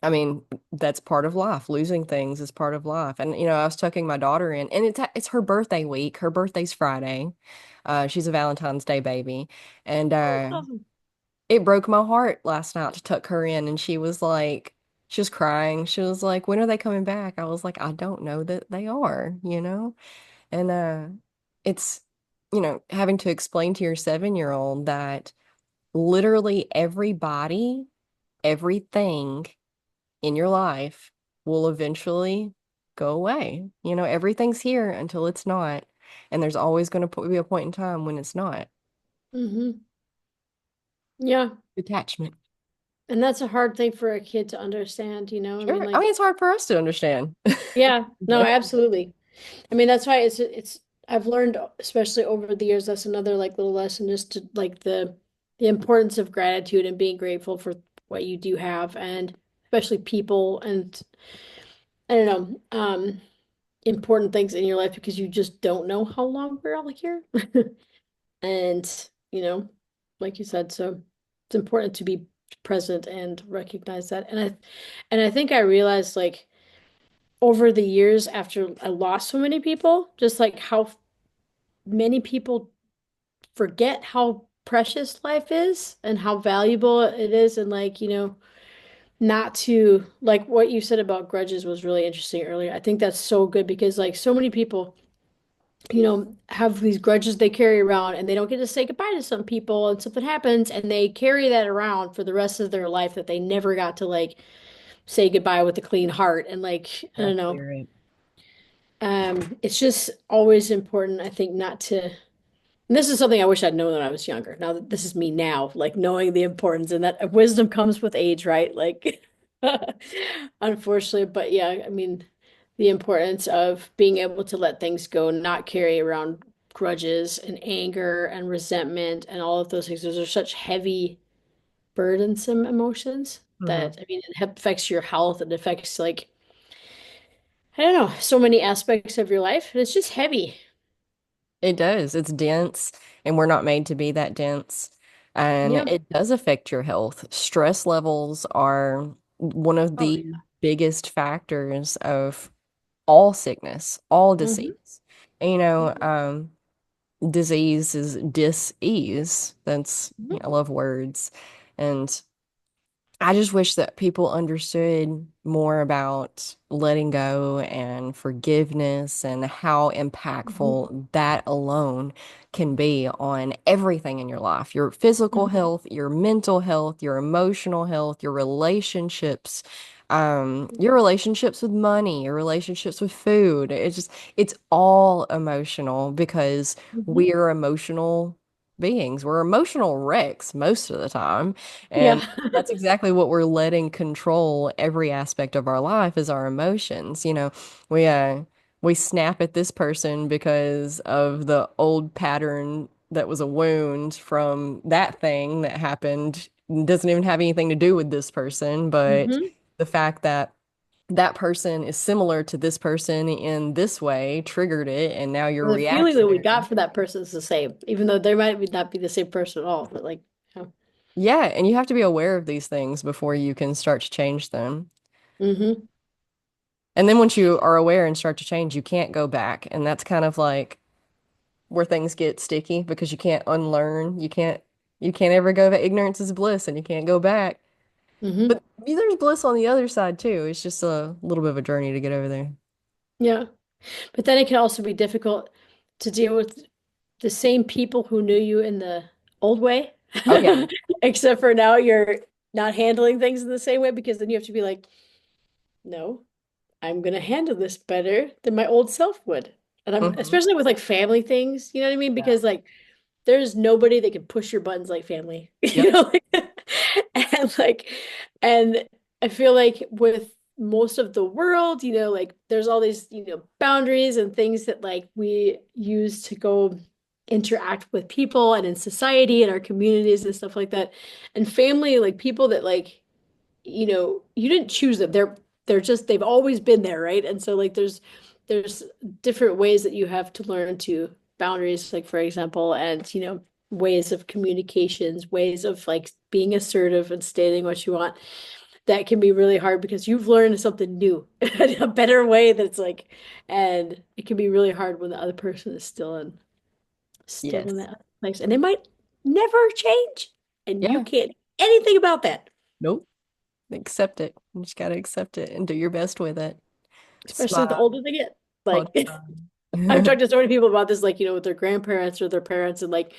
I mean, that's part of life. Losing things is part of life. And I was tucking my daughter in, and it's her birthday week. Her birthday's Friday. She's a Valentine's Day baby, and Oh, that's awesome. it broke my heart last night to tuck her in, and she was crying. She was like, "When are they coming back?" I was like, "I don't know that they are." And it's, having to explain to your 7-year-old that literally everybody, everything in your life will eventually go away. Everything's here until it's not. And there's always going to be a point in time when it's not. Mm-hmm. Yeah. Detachment. And that's a hard thing for a kid to understand, I mean, Sure. I like, mean, it's hard for us to understand. yeah, no, But absolutely. I mean, that's why I've learned, especially over the years, that's another like little lesson just to like the importance of gratitude and being grateful for what you do have and especially people and I don't know, important things in your life because you just don't know how long we're all here. And, you know, like you said, so it's important to be present and recognize that. And I think I realized like over the years after I lost so many people, just like how many people forget how precious life is and how valuable it is and like, not to like what you said about grudges was really interesting earlier. I think that's so good because like so many people, have these grudges they carry around and they don't get to say goodbye to some people and something happens and they carry that around for the rest of their life that they never got to like say goodbye with a clean heart and like I yeah, don't know. clear it. It's just always important, I think, not to. And this is something I wish I'd known when I was younger. Now that this is me now, like knowing the importance and that wisdom comes with age, right? Like, unfortunately, but yeah, I mean, the importance of being able to let things go, not carry around grudges and anger and resentment and all of those things. Those are such heavy, burdensome emotions Mhm. that, I mean, it affects your health. It affects, like, I don't know, so many aspects of your life. And it's just heavy. It does. It's dense, and we're not made to be that dense. And Yeah. it does affect your health. Stress levels are one of Oh, the biggest factors of all sickness, all yeah. Hmm. disease. And, disease is dis-ease. That's, I love words. And I just wish that people understood more about letting go and forgiveness and how Hmm. impactful that alone can be on everything in your life, your physical Hmm. health, your mental health, your emotional health, your relationships with money, your relationships with food. It's all emotional because Hmm. we are emotional beings. We're emotional wrecks most of the time. Yeah. And that's exactly what we're letting control every aspect of our life is our emotions. We uh we snap at this person because of the old pattern that was a wound from that thing that happened. Doesn't even have anything to do with this person, but Hmm. the fact that that person is similar to this person in this way triggered it, and now you're The feeling that we reactionary. got for that person is the same, even though they might not be the same person at all. But like, yeah. Yeah, and you have to be aware of these things before you can start to change them. Hmm. And then once you are aware and start to change, you can't go back. And that's kind of like where things get sticky because you can't unlearn. You can't ever go back. Ignorance is bliss and you can't go back. Hmm. But there's bliss on the other side too. It's just a little bit of a journey to get over there. Yeah. But then it can also be difficult to deal with the same people who knew you in the old way, Oh yeah. except for now you're not handling things in the same way because then you have to be like, no, I'm gonna handle this better than my old self would. And I'm Hmm. especially with like family things, you know what I mean? Yeah. Because like there's nobody that can push your buttons like family, you Yep. know? And like, and I feel like with most of the world, like there's all these, boundaries and things that like we use to go interact with people and in society and our communities and stuff like that. And family, like people that like you didn't choose them. They're just they've always been there, right? And so like there's different ways that you have to learn to boundaries, like for example, and ways of communications, ways of like being assertive and stating what you want. That can be really hard because you've learned something new, a better way that's like, and it can be really hard when the other person is still in Yes. that place, and they might never change, and you Yeah. can't do anything about that. Nope. Accept it. You just gotta accept it and do your best with it. Especially the Smile older they get. all Like the I've time. talked to so many people about this, like, with their grandparents or their parents, and like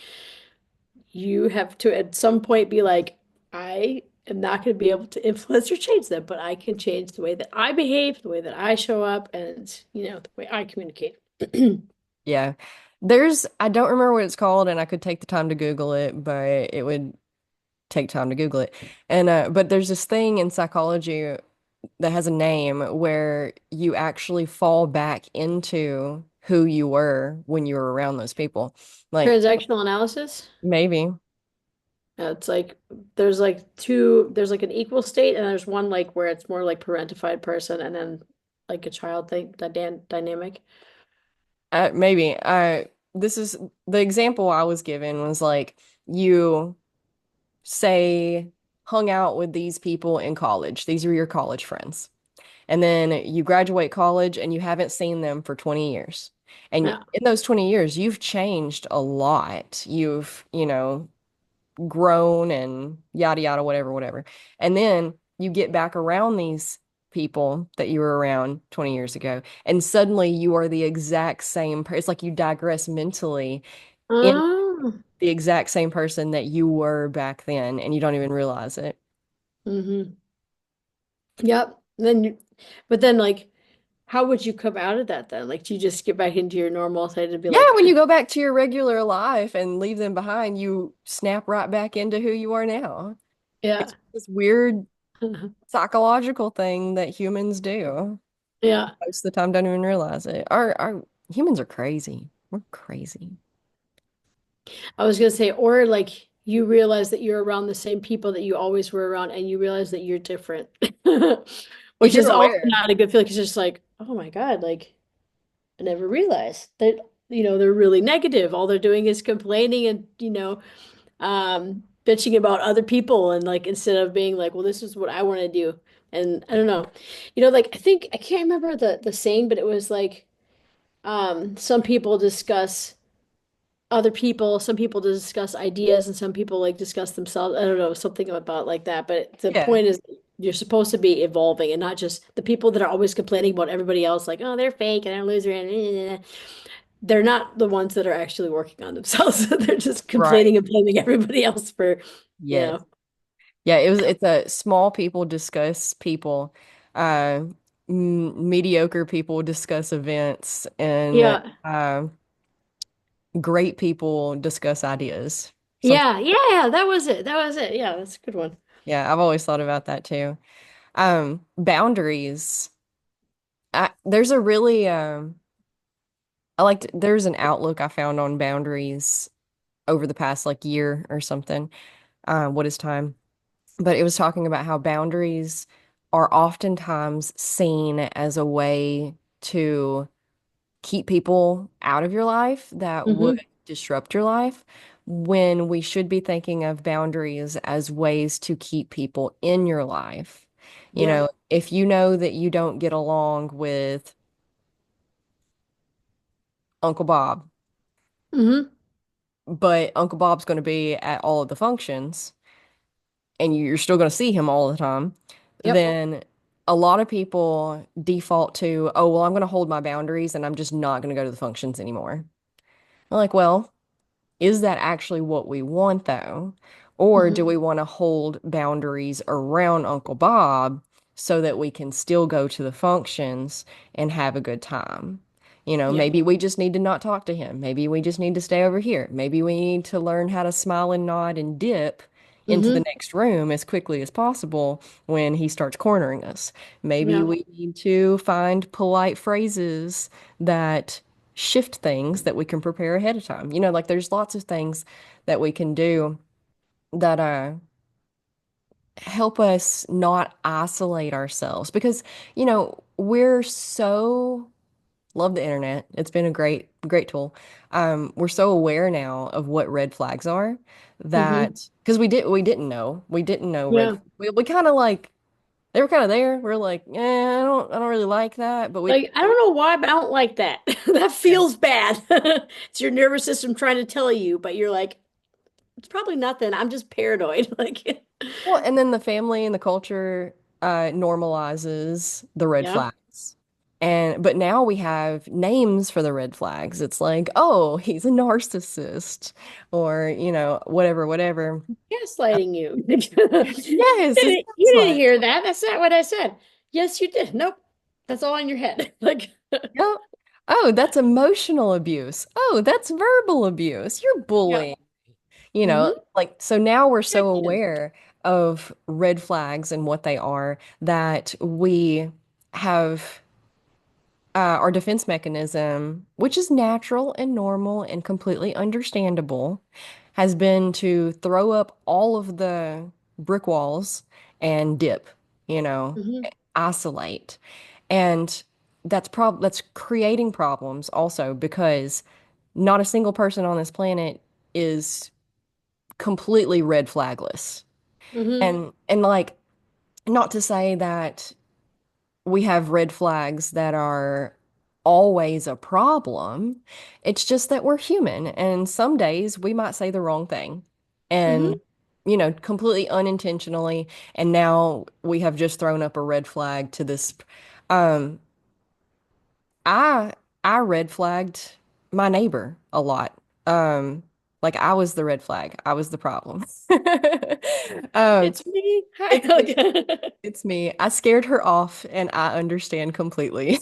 you have to at some point be like, I am not going to be able to influence or change them, but I can change the way that I behave, the way that I show up, and the way I communicate. Yeah. I don't remember what it's called, and I could take the time to Google it, but it would take time to Google it. But there's this thing in psychology that has a name where you actually fall back into who you were when you were around those people. Like, Transactional analysis. maybe. It's like there's like an equal state, and there's one like where it's more like parentified person, and then like a child thing, that dynamic. Maybe. This is the example I was given was like you say hung out with these people in college. These are your college friends. And then you graduate college and you haven't seen them for 20 years. And Yeah. in those 20 years, you've changed a lot. You've, grown and yada yada, whatever, whatever. And then you get back around these people that you were around 20 years ago, and suddenly you are the exact same person. It's like you digress mentally in Oh. the exact same person that you were back then, and you don't even realize it. Hmm. Yep. Then, but then like, how would you come out of that then? Like, do you just get back into your normal state and be Yeah, like, when you go back to your regular life and leave them behind, you snap right back into who you are now. yeah, It's this weird psychological thing that humans do. yeah. Most of the time, don't even realize it. Our humans are crazy. We're crazy. I was gonna say, or like you realize that you're around the same people that you always were around, and you realize that you're different, If which you're is also aware. not a good feeling. It's just like, oh my God, like I never realized that, they're really negative. All they're doing is complaining and, bitching about other people. And like, instead of being like, well, this is what I want to do. And I don't know, like, I think, I can't remember the saying, but it was like, some people discuss other people, some people discuss ideas, and some people like discuss themselves. I don't know, something about like that. But the Yeah. point is, you're supposed to be evolving and not just the people that are always complaining about everybody else, like, oh, they're fake and they're a loser and they're not the ones that are actually working on themselves. They're just Right. complaining and blaming everybody else for, you Yes. know. Yeah, it's a small people discuss people. Uh, Mediocre people discuss events, and Yeah. great people discuss ideas. Something. Yeah. Yeah. That was it. That was it. Yeah, that's a good one. Yeah, I've always thought about that too. Boundaries. There's a really there's an outlook I found on boundaries over the past like year or something. What is time? But it was talking about how boundaries are oftentimes seen as a way to keep people out of your life that would Hmm. disrupt your life, when we should be thinking of boundaries as ways to keep people in your life. You Yeah. know, if you know that you don't get along with Uncle Bob, Hmm. but Uncle Bob's going to be at all of the functions and you're still going to see him all the time, Yep. then a lot of people default to, oh, well, I'm going to hold my boundaries and I'm just not going to go to the functions anymore. I'm like, well, is that actually what we want, though? Or do Hmm. we want to hold boundaries around Uncle Bob so that we can still go to the functions and have a good time? You know, Yeah. maybe we just need to not talk to him. Maybe we just need to stay over here. Maybe we need to learn how to smile and nod and dip into the Hmm. next room as quickly as possible when he starts cornering us. Maybe Yeah. we need to find polite phrases that shift things that we can prepare ahead of time. You know, like there's lots of things that we can do that help us not isolate ourselves because, we're so love the internet. It's been a great tool. We're so aware now of what red flags are Hmm. that because we didn't know Yeah. we kind of like they were kind of there. We're like, yeah, I don't really like that, but we Like, I don't know why, but I don't like that. That yeah. feels bad. It's your nervous system trying to tell you, but you're like, it's probably nothing. I'm just paranoid. Like, Well, and then the family and the culture normalizes the red yeah. flags. But now we have names for the red flags. It's like, oh, he's a narcissist or, whatever. Gaslighting you. Yes, it's You didn't like, hear that. That's not what I said. Yes, you did. Nope. That's all in your head. Like, yeah. Oh, that's emotional abuse. Oh, that's verbal abuse. You're yeah. bullying. Hmm. Like, so now we're so Rejection. aware of red flags and what they are that we have our defense mechanism, which is natural and normal and completely understandable, has been to throw up all of the brick walls and dip, you know, Hmm. isolate. And that's creating problems also because not a single person on this planet is completely red flagless. Hmm. And like not to say that we have red flags that are always a problem. It's just that we're human, and some days we might say the wrong thing Hmm. and, completely unintentionally. And now we have just thrown up a red flag to this. Um, I I red flagged my neighbor a lot. Um, like I was the red flag. I was the problem. Um, It's me. Hi. it's me. It's me. I scared her off, and I understand completely.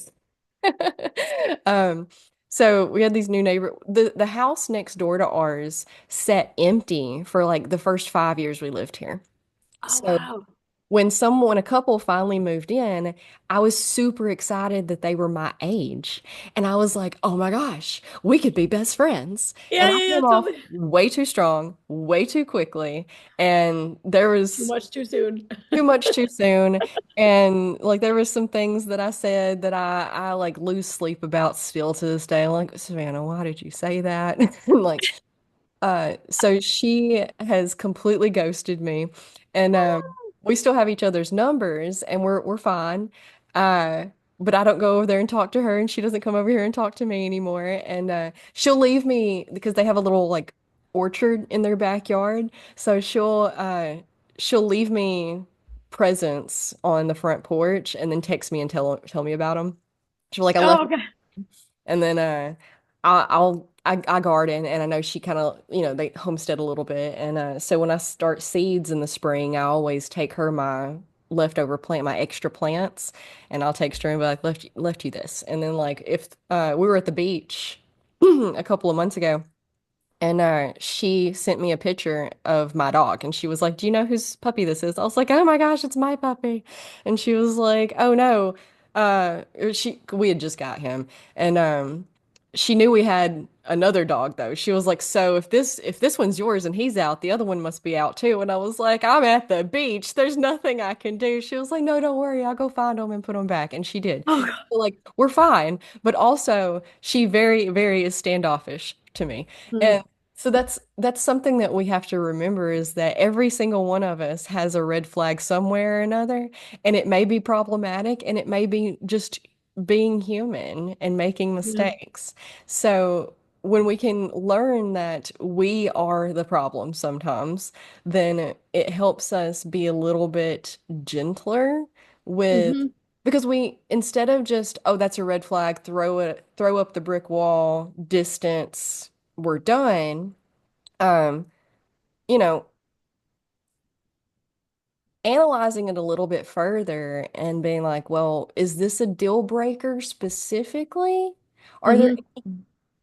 Um, so we had these new neighbor the house next door to ours sat empty for like the first 5 years we lived here. Oh, So wow. when a couple finally moved in, I was super excited that they were my age. And I was like, oh my gosh, we could be best friends. Yeah, And I yeah, yeah, came off totally. way too strong, way too quickly. And there Too was much too soon. too much too soon. And like there was some things that I said that I like lose sleep about still to this day. Like, Savannah, why did you say that? And like so she has completely ghosted me, and we still have each other's numbers, and we're fine. Uh, but I don't go over there and talk to her, and she doesn't come over here and talk to me anymore. And she'll leave me because they have a little like orchard in their backyard, so she'll leave me presents on the front porch, and then text me and tell me about them. She'll like I left Oh, okay. and then I garden and I know she kind of they homestead a little bit and so when I start seeds in the spring I always take her my leftover plant my extra plants and I'll text her and be like left you this and then like if we were at the beach a couple of months ago and she sent me a picture of my dog, and she was like, "Do you know whose puppy this is?" I was like, "Oh my gosh, it's my puppy!" And she was like, "Oh no, we had just got him, and she knew we had another dog though. She was like, "So if this one's yours and he's out, the other one must be out too." And I was like, "I'm at the beach. There's nothing I can do." She was like, "No, don't worry. I'll go find him and put him back." And she did. Oh, God. So, like we're fine, but also she very is standoffish to me. Mm, So that's something that we have to remember is that every single one of us has a red flag somewhere or another, and it may be problematic and it may be just being human and making yeah. mistakes. So when we can learn that we are the problem sometimes, then it helps us be a little bit gentler with Hmm. because we instead of just, oh, that's a red flag, throw up the brick wall, distance, we're done um, you know, analyzing it a little bit further and being like, well, is this a deal breaker specifically? Are there Hmm.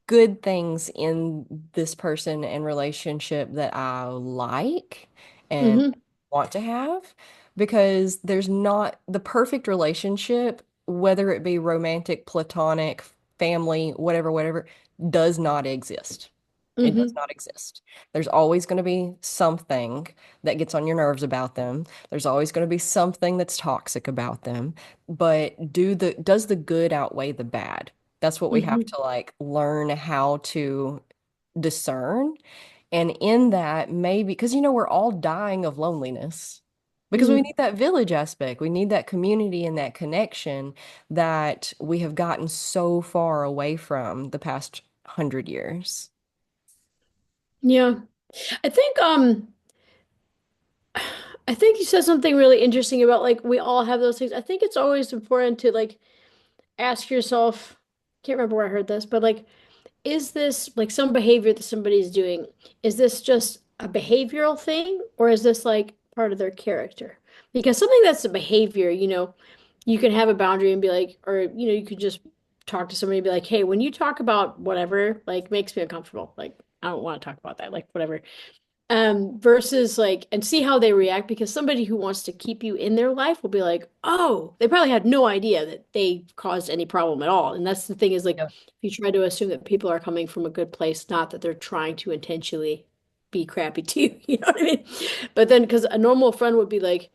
good things in this person and relationship that I like and Hmm. want to have? Because there's not the perfect relationship, whether it be romantic, platonic, family, whatever, does not exist. It does Hmm. not exist. There's always going to be something that gets on your nerves about them. There's always going to be something that's toxic about them. But does the good outweigh the bad? That's what we have Hmm. to like learn how to discern. And in that, maybe because we're all dying of loneliness because we Hmm. need that village aspect. We need that community and that connection that we have gotten so far away from the past 100 years. Yeah. I think I think you said something really interesting about like we all have those things. I think it's always important to like ask yourself, can't remember where I heard this, but like is this like some behavior that somebody's doing, is this just a behavioral thing or is this like part of their character? Because something that's a behavior, you can have a boundary and be like, or you could just talk to somebody and be like, hey, when you talk about whatever, like makes me uncomfortable. Like, I don't want to talk about that, like whatever. Versus like, and see how they react because somebody who wants to keep you in their life will be like, oh, they probably had no idea that they caused any problem at all. And that's the thing is like, Yep. if you try to assume that people are coming from a good place, not that they're trying to intentionally be crappy to you, you know what I mean? But then, because a normal friend would be like,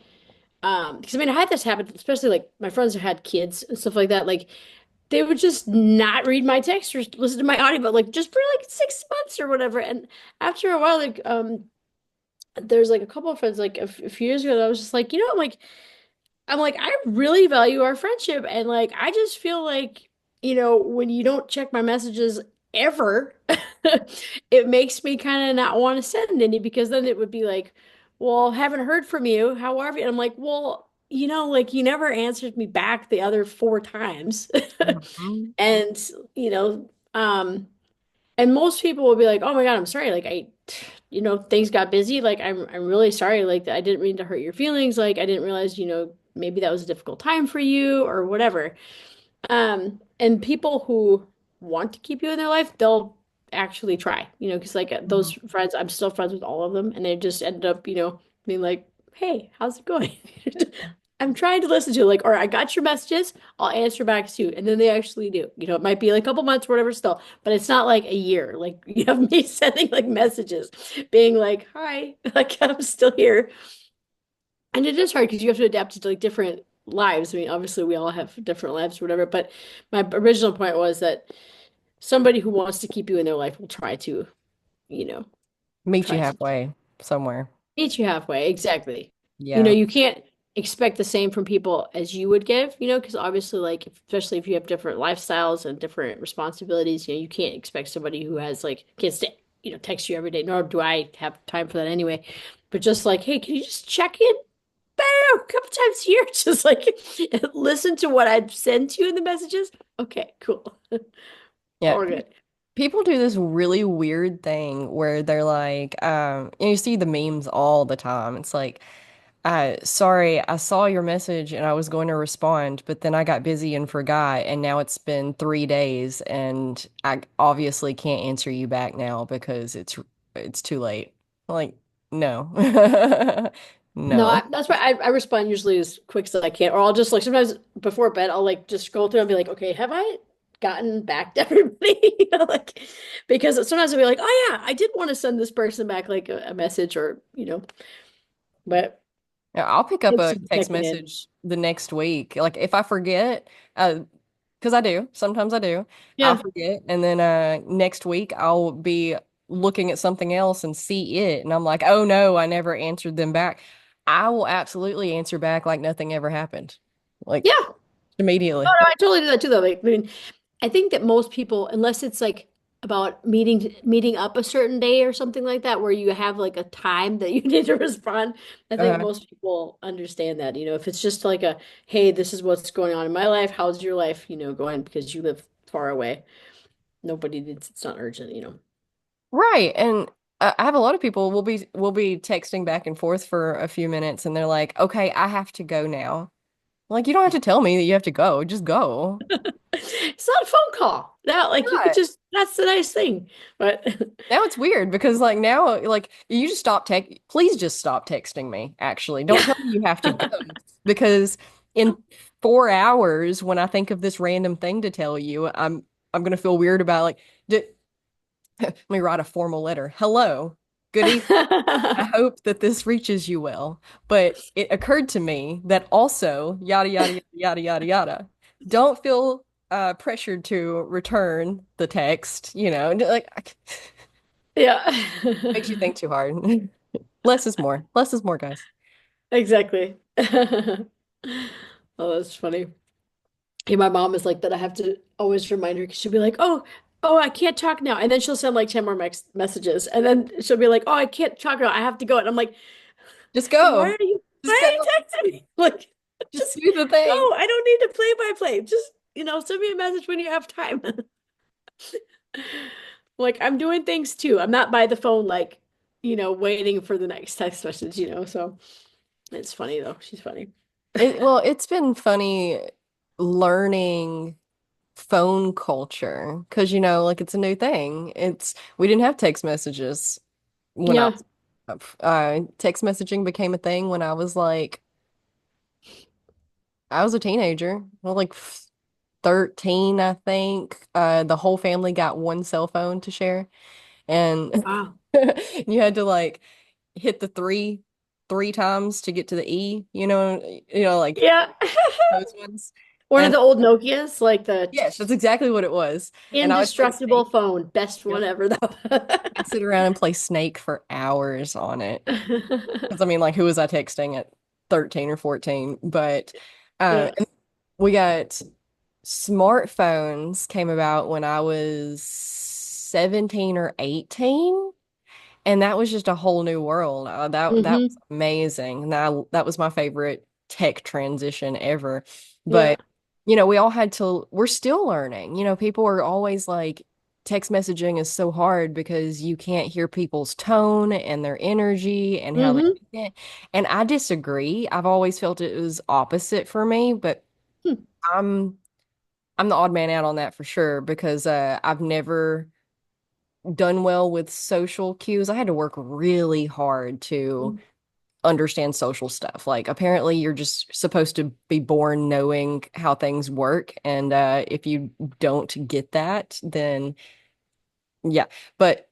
because I mean, I had this happen, especially like my friends who had kids and stuff like that. Like, they would just not read my text or listen to my audio, but like just for like 6 months or whatever. And after a while, like, there's like a couple of friends like a few years ago that I was just like, I'm like, I really value our friendship. And like, I just feel like, when you don't check my messages ever, it makes me kind of not want to send any because then it would be like, well, haven't heard from you. How are you? And I'm like, well, like you never answered me back the other 4 times. Mhm. And, you know, um, and most people will be like, "Oh my God, I'm sorry. Like things got busy. Like I'm really sorry. Like I didn't mean to hurt your feelings. Like I didn't realize, maybe that was a difficult time for you or whatever." And people who want to keep you in their life, they'll actually try, because like those Mhm. friends, I'm still friends with all of them, and they just ended up, being like, "Hey, how's it going?" I'm trying to listen to you, like, all right, I got your messages, I'll answer back soon. And then they actually do. It might be like a couple months or whatever still, but it's not like a year. Like you have me sending like messages, being like, "Hi, like I'm still here." And it is hard because you have to adapt to like different lives. I mean, obviously we all have different lives or whatever, but my original point was that somebody who wants to keep you in their life will try to, you know, Meet you try to halfway somewhere. meet you halfway. Exactly. Yeah. You can't expect the same from people as you would give, because obviously, like, especially if you have different lifestyles and different responsibilities, you can't expect somebody who has like kids to, text you every day, nor do I have time for that anyway. But just like, hey, can you just check in a couple times a year? Just like listen to what I've sent you in the messages. Okay, cool. Yeah. All good. People do this really weird thing where they're like, you see the memes all the time. It's like, sorry, I saw your message and I was going to respond, but then I got busy and forgot, and now it's been 3 days and I obviously can't answer you back now because it's too late. Like, no. No, No. that's why I respond usually as quick as I can, or I'll just like sometimes before bed I'll like just scroll through and be like, okay, have I gotten back to everybody? Like because sometimes I'll be like, oh yeah, I did want to send this person back like a message or but Yeah, I'll pick up it's a just text checking in. message the next week. Like if I forget, because I do, sometimes I do, I'll Yeah. forget. And then next week I'll be looking at something else and see it. And I'm like, oh no, I never answered them back. I will absolutely answer back like nothing ever happened. Like Yeah. Oh immediately. no, I totally do that too though. Like, I mean, I think that most people, unless it's like about meeting up a certain day or something like that, where you have like a time that you need to respond, I think Uh, most people understand that. If it's just like a, hey, this is what's going on in my life. How's your life, going because you live far away. Nobody needs, it's not urgent. right. And I have a lot of people will be texting back and forth for a few minutes and they're like, okay, I have to go now. Like you don't have to tell me that you have to go. Just go. It's not a phone call. Now, like you could Right. just, that's the nice thing. But Now it's weird because like now like you just please just stop texting me actually. Don't yeah. tell me you have to go because in 4 hours when I think of this random thing to tell you, I'm gonna feel weird about like let me write a formal letter. Hello. Good evening. I hope that this reaches you well. But it occurred to me that also yada yada yada yada yada yada. Don't feel pressured to return the text, like Yeah. makes you think too hard. Less is more. Less is more, guys. Exactly. Oh, that's funny. Yeah, my mom is like that. I have to always remind her because she'll be like, oh, I can't talk now. And then she'll send like 10 more messages. And then she'll be like, oh, I can't talk now. I have to go. And I'm like, Just why go. are you, why Just go. are you texting me? Like, Just just do the thing. go. I don't need to play by play. Just, send me a message when you have time. Like, I'm doing things too. I'm not by the phone, like, waiting for the next text message. So it's funny though. She's funny. It's been funny learning phone culture because like it's a new thing. We didn't have text messages when I Yeah. was text messaging became a thing when I was a teenager. Well, like 13, I think. The whole family got one cell phone to share, and Wow. you had to like hit the three times to get to the E. Like Yeah. those ones. One of And the old Nokias, like the yes, that's exactly what it was. And I would play indestructible Snake. phone. Best one Yep. ever, though. I'd sit around and play Snake for hours on it. Because I mean, like, who was I texting at 13 or 14? But Yeah. and we got smartphones came about when I was 17 or 18. And that was just a whole new world. That was Hmm. amazing. And that was my favorite tech transition ever. Yeah. But we're still learning. People are always like text messaging is so hard because you can't hear people's tone and their energy and how they Hmm. mean it. And I disagree. I've always felt it was opposite for me, but I'm I'm the odd man out on that for sure because I've never done well with social cues. I had to work really hard to understand social stuff. Like apparently you're just supposed to be born knowing how things work, and if you don't get that, then yeah. But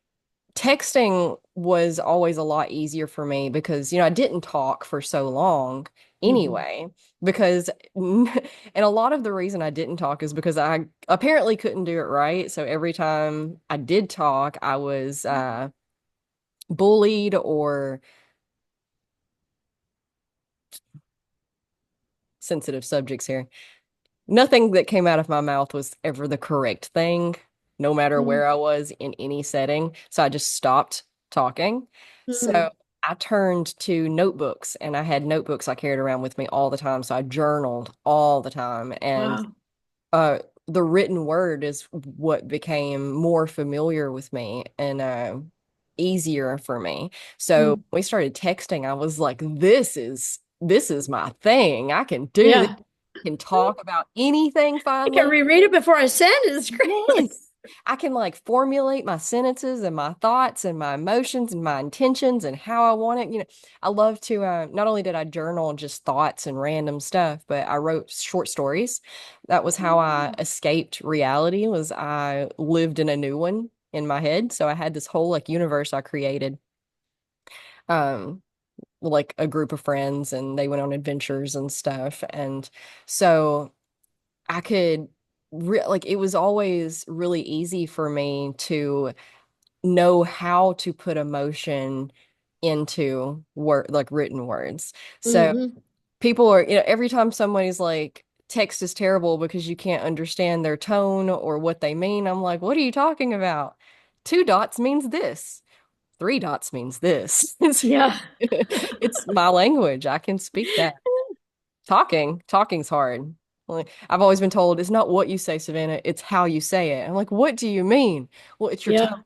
texting was always a lot easier for me because, I didn't talk for so long Mm-hmm. anyway. Because, and a lot of the reason I didn't talk is because I apparently couldn't do it right. So every time I did talk, I was bullied or sensitive subjects here. Nothing that came out of my mouth was ever the correct thing, no matter where I was in any setting. So I just stopped talking. Mm-hmm. So I turned to notebooks and I had notebooks I carried around with me all the time. So I journaled all the time. And Wow. uh, the written word is what became more familiar with me and easier for me. So Mm. we started texting. I was like, this is my thing. I can do this. Yeah. Can talk about anything I can finally. reread it before I send it. It's great. Yes. I can like formulate my sentences and my thoughts and my emotions and my intentions and how I want it. I love to, not only did I journal just thoughts and random stuff, but I wrote short stories. That was how I escaped reality, was I lived in a new one in my head. So I had this whole like universe I created, um, like a group of friends, and they went on adventures and stuff. And so I could like it was always really easy for me to know how to put emotion into word like written words. So Hmm. people are, every time somebody's like text is terrible because you can't understand their tone or what they mean, I'm like, what are you talking about? Two dots means this. Three dots means this. Yeah. It's my language. I can speak that. Talking's hard. Like, I've always been told it's not what you say, Savannah, it's how you say it. I'm like, what do you mean? Well, it's your tone. Yeah.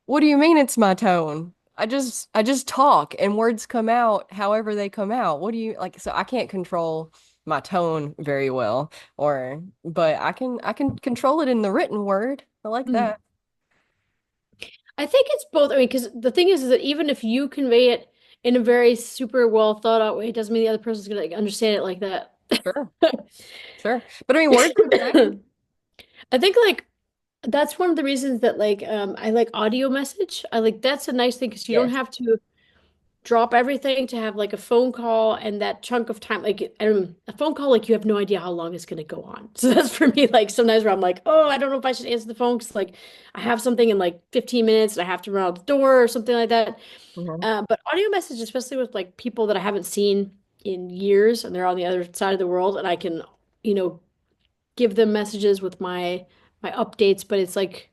What do you mean it's my tone? I just talk and words come out however they come out. What do you like? So I can't control my tone very well, but I can control it in the written word. I like Mm. that. I think it's both. I mean, because the thing is that even if you convey it in a very super well thought out way, it doesn't mean the other person's gonna like, understand it like that. Sure, sure. But I mean, words are connected. I think like that's one of the reasons that like I like audio message. I like that's a nice thing because you don't Yes. have to drop everything to have like a phone call and that chunk of time like a phone call like you have no idea how long it's going to go on. So that's for me like sometimes where I'm like, oh, I don't know if I should answer the phone because like I have something in like 15 minutes and I have to run out the door or something like that. Hmm. But audio message, especially with like people that I haven't seen in years and they're on the other side of the world and I can, you know, give them messages with my updates, but it's like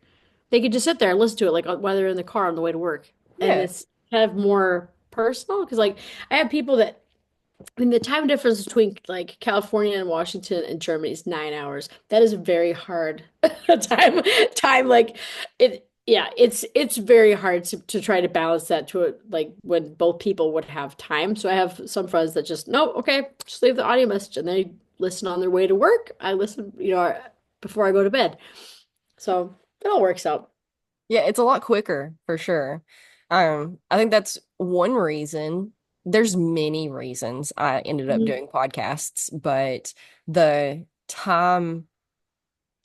they could just sit there and listen to it like while they're in the car on the way to work. And Yeah. it's kind of more personal because like I have people that I mean the time difference between like California and Washington and Germany is 9 hours. That is a very hard time like it yeah, it's very hard to try to balance that to it like when both people would have time. So I have some friends that just no, okay, just leave the audio message and they listen on their way to work. I listen, before I go to bed. So it all works out. Yeah, it's a lot quicker for sure. I think that's one reason. There's many reasons I ended up Mhm. doing podcasts, but the time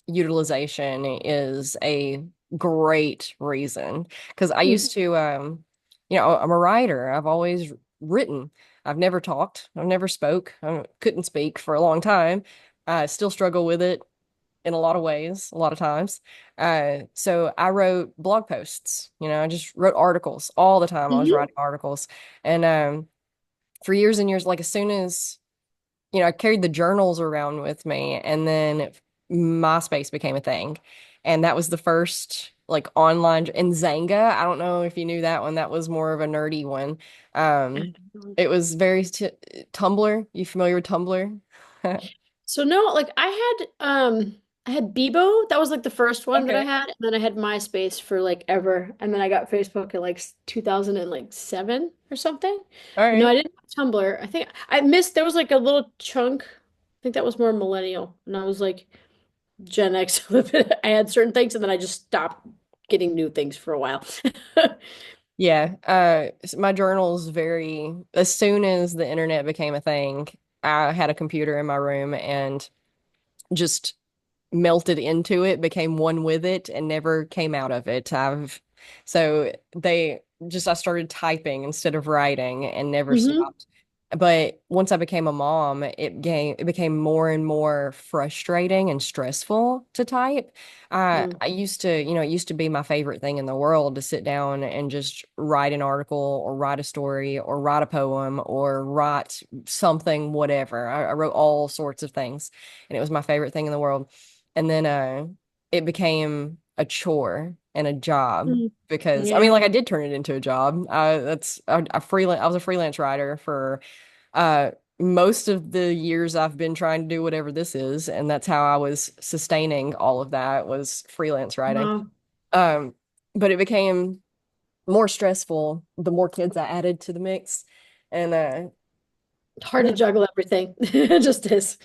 utilization is a great reason because I Mm. used to, I'm a writer. I've always written. I've never talked. I've never spoke. I couldn't speak for a long time. I still struggle with it in a lot of ways, a lot of times. So I wrote blog posts, I just wrote articles all the time. I was Mhm. writing articles. And for years and years, like as soon as, I carried the journals around with me, and then MySpace became a thing. And that was the first like online, and Zanga. I don't know if you knew that one. That was more of a nerdy one. Um, it was very t Tumblr. You familiar with Tumblr? So no, like I had Bebo. That was like the first one that I Okay. had, and then I had MySpace for like ever, and then I got Facebook in like 2007 or something. All But no, right. I didn't have Tumblr. I think I missed there was like a little chunk. I think that was more millennial, and I was like Gen X. I had certain things and then I just stopped getting new things for a while. Yeah, my journal's very, as soon as the internet became a thing, I had a computer in my room and just melted into it, became one with it, and never came out of it. So I started typing instead of writing and never Hmm. stopped. But once I became a mom, it became more and more frustrating and stressful to type. I used to, it used to be my favorite thing in the world to sit down and just write an article or write a story or write a poem or write something, whatever. I wrote all sorts of things, and it was my favorite thing in the world. And then it became a chore and a job Mm. because I mean, Yeah. like I did turn it into a job. I was a freelance writer for uh most of the years I've been trying to do whatever this is, and that's how I was sustaining all of that was freelance writing. Wow. Um, but it became more stressful the more kids I added to the mix. And It's hard to juggle everything. It just is.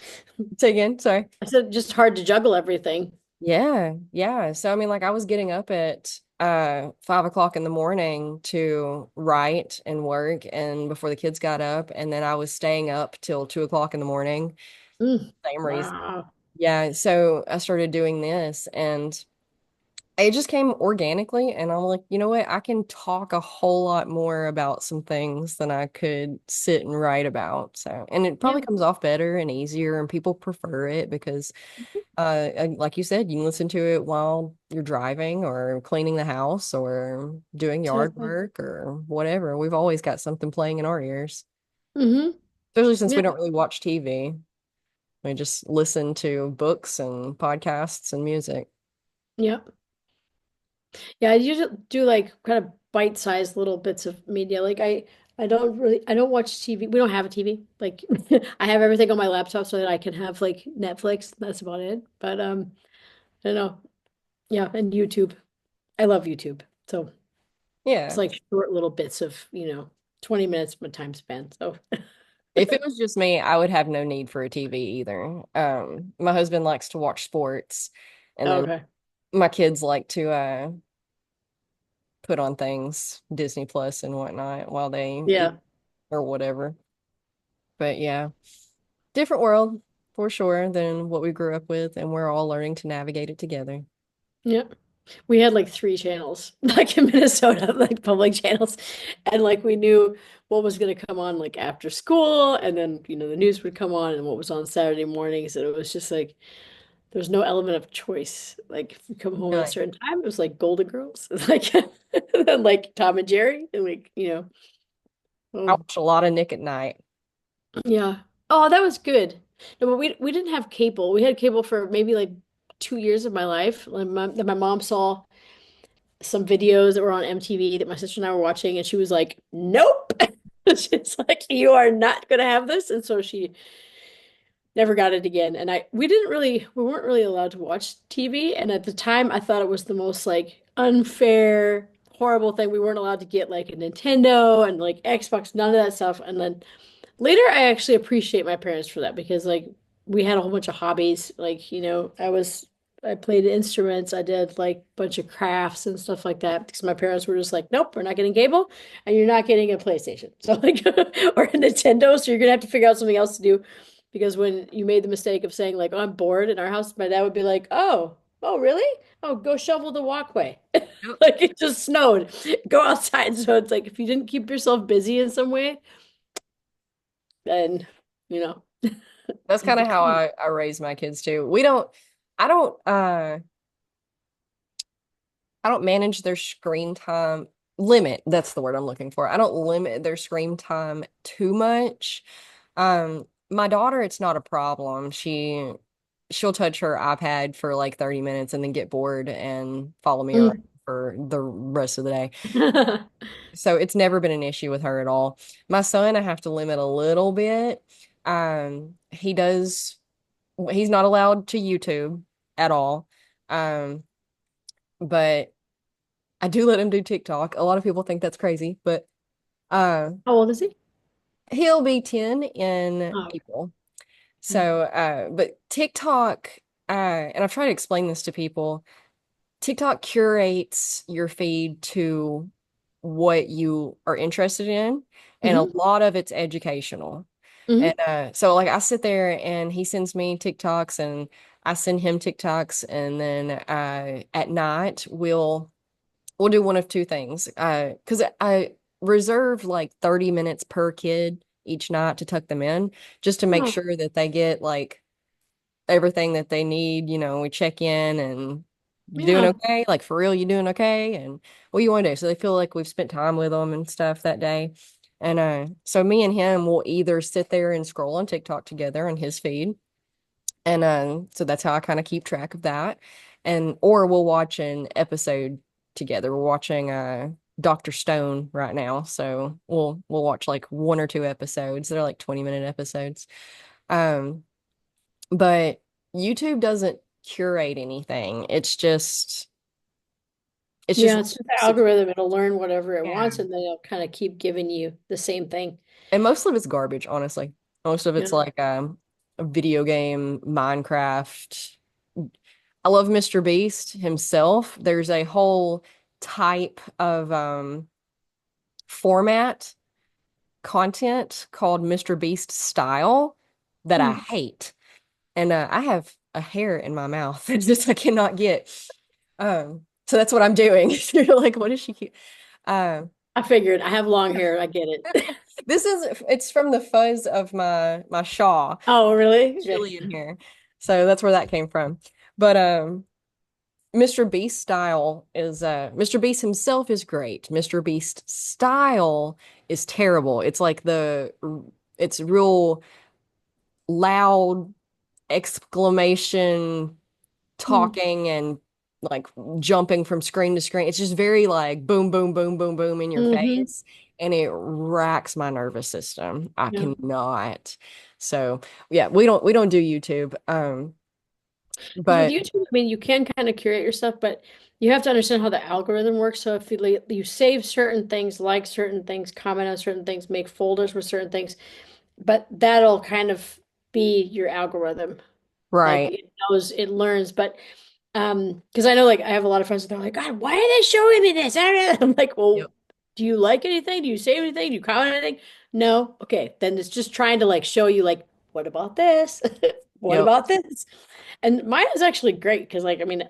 say again, sorry. I said just hard to juggle everything. Yeah, yeah. So I mean, like I was getting up at 5 o'clock in the morning to write and work and before the kids got up, and then I was staying up till 2 o'clock in the morning. Mm. Same reason. Wow. Yeah, so I started doing this and it just came organically, and I'm like, you know what? I can talk a whole lot more about some things than I could sit and write about. So, and it Yeah. probably comes off better and easier and people prefer it because like you said, you can listen to it while you're driving or cleaning the house or doing yard Exactly. work or whatever. We've always got something playing in our ears, Hmm. especially since Yeah. we don't really watch TV. We just listen to books and podcasts and music. Yeah. Yeah, I usually do like kind of bite-sized little bits of media. I don't watch TV. We don't have a TV. Like I have everything on my laptop so that I can have like Netflix. That's about it. But I don't know. Yeah, and YouTube. I love YouTube. So it's Yeah. like short little bits of, 20 minutes my time span. So If it was just me, I would have no need for a TV either. My husband likes to watch sports, and then okay. my kids like to put on things, Disney Plus and whatnot, while they eat Yeah. or whatever. But yeah. Different world for sure than what we grew up with, and we're all learning to navigate it together. Yeah. We had like three channels, like in Minnesota, like public channels. And like we knew what was going to come on like after school. And then, the news would come on and what was on Saturday mornings. And it was just like, there was no element of choice. Like if you come home at a Really? certain time, it was like Golden Girls, like, and like Tom and Jerry. And like, I oh, watch a lot of Nick at Night. yeah. Oh, that was good. No, but we didn't have cable. We had cable for maybe like 2 years of my life. That my mom saw some videos that were on MTV that my sister and I were watching, and she was like, "Nope." She's like, "You are not gonna have this," and so she never got it again. And we weren't really allowed to watch TV, and at the time, I thought it was the most like unfair, horrible thing. We weren't allowed to get like a Nintendo and like Xbox, none of that stuff. And then later, I actually appreciate my parents for that because like we had a whole bunch of hobbies. Like, I played instruments, I did like a bunch of crafts and stuff like that because my parents were just like, nope, we're not getting cable and you're not getting a PlayStation. So like or a Nintendo, so you're gonna have to figure out something else to do because when you made the mistake of saying like, oh, I'm bored in our house, my dad would be like, oh, really? Oh, go shovel the walkway. Yep. Like it just snowed. Go outside. So it's like if you didn't keep yourself busy in some way, then you know That's you kind of could how kind of I raise my kids too. I don't manage their screen time limit. That's the word I'm looking for. I don't limit their screen time too much. My daughter, it's not a problem. She'll touch her iPad for like 30 minutes and then get bored and follow me around Mm. for the rest of the day. So it's never been an issue with her at all. My son, I have to limit a little bit. He's not allowed to YouTube at all. Um, but I do let him do TikTok. A lot of people think that's crazy, but uh How old is he? he'll be 10 in Oh, April. okay. So but TikTok, and I've tried to explain this to people. TikTok curates your feed to what you are interested in, and a Hmm. lot of it's educational. And Hmm. so like I sit there and he sends me TikToks and I send him TikToks, and then at night we'll do one of two things. Because I reserve like 30 minutes per kid each night to tuck them in, just to make Oh, sure that they get like everything that they need. We check in and you doing yeah. okay? Like for real, you doing okay? And what you want to do? So they feel like we've spent time with them and stuff that day. And so me and him will either sit there and scroll on TikTok together on his feed. And so that's how I kind of keep track of that. And or we'll watch an episode together. We're watching Dr. Stone right now. So we'll watch like one or two episodes. They're like 20-minute episodes. Um, but YouTube doesn't curate anything. It's just Yeah, it's just the sug- algorithm. It'll learn whatever it yeah. wants, and then it'll kind of keep giving you the same thing. And most of it's garbage, honestly. Most of it's Yeah. like a video game, Minecraft. I love Mr. Beast himself. There's a whole type of format content called Mr. Beast style that I Hmm. hate. And I have a hair in my mouth. It's just I cannot get. So that's what I'm doing. You're like, what is she? Uh, I figured I have long hair. I get it. it's from the fuzz of my shaw. Oh, really? Okay. Chili in here. So that's where that came from. But Mr. Beast style is Mr. Beast himself is great. Mr. Beast style is terrible. It's real loud exclamation Hmm. talking and like jumping from screen to screen. It's just very like boom, boom, boom, boom, boom in your Hmm. face. And it racks my nervous system. I Yeah. cannot. So yeah, we don't do YouTube. Because with But YouTube, I mean, you can kind of curate your stuff, but you have to understand how the algorithm works. So if you save certain things, like certain things, comment on certain things, make folders with certain things, but that'll kind of be your algorithm. Like right. it knows, it learns. But because I know like I have a lot of friends that are like, God, why are they showing me this? I don't know. I'm like, Yep. well, do you like anything? Do you save anything? Do you comment on anything? No. Okay, then it's just trying to like show you like, what about this? What Yep. about this? And mine is actually great because like I mean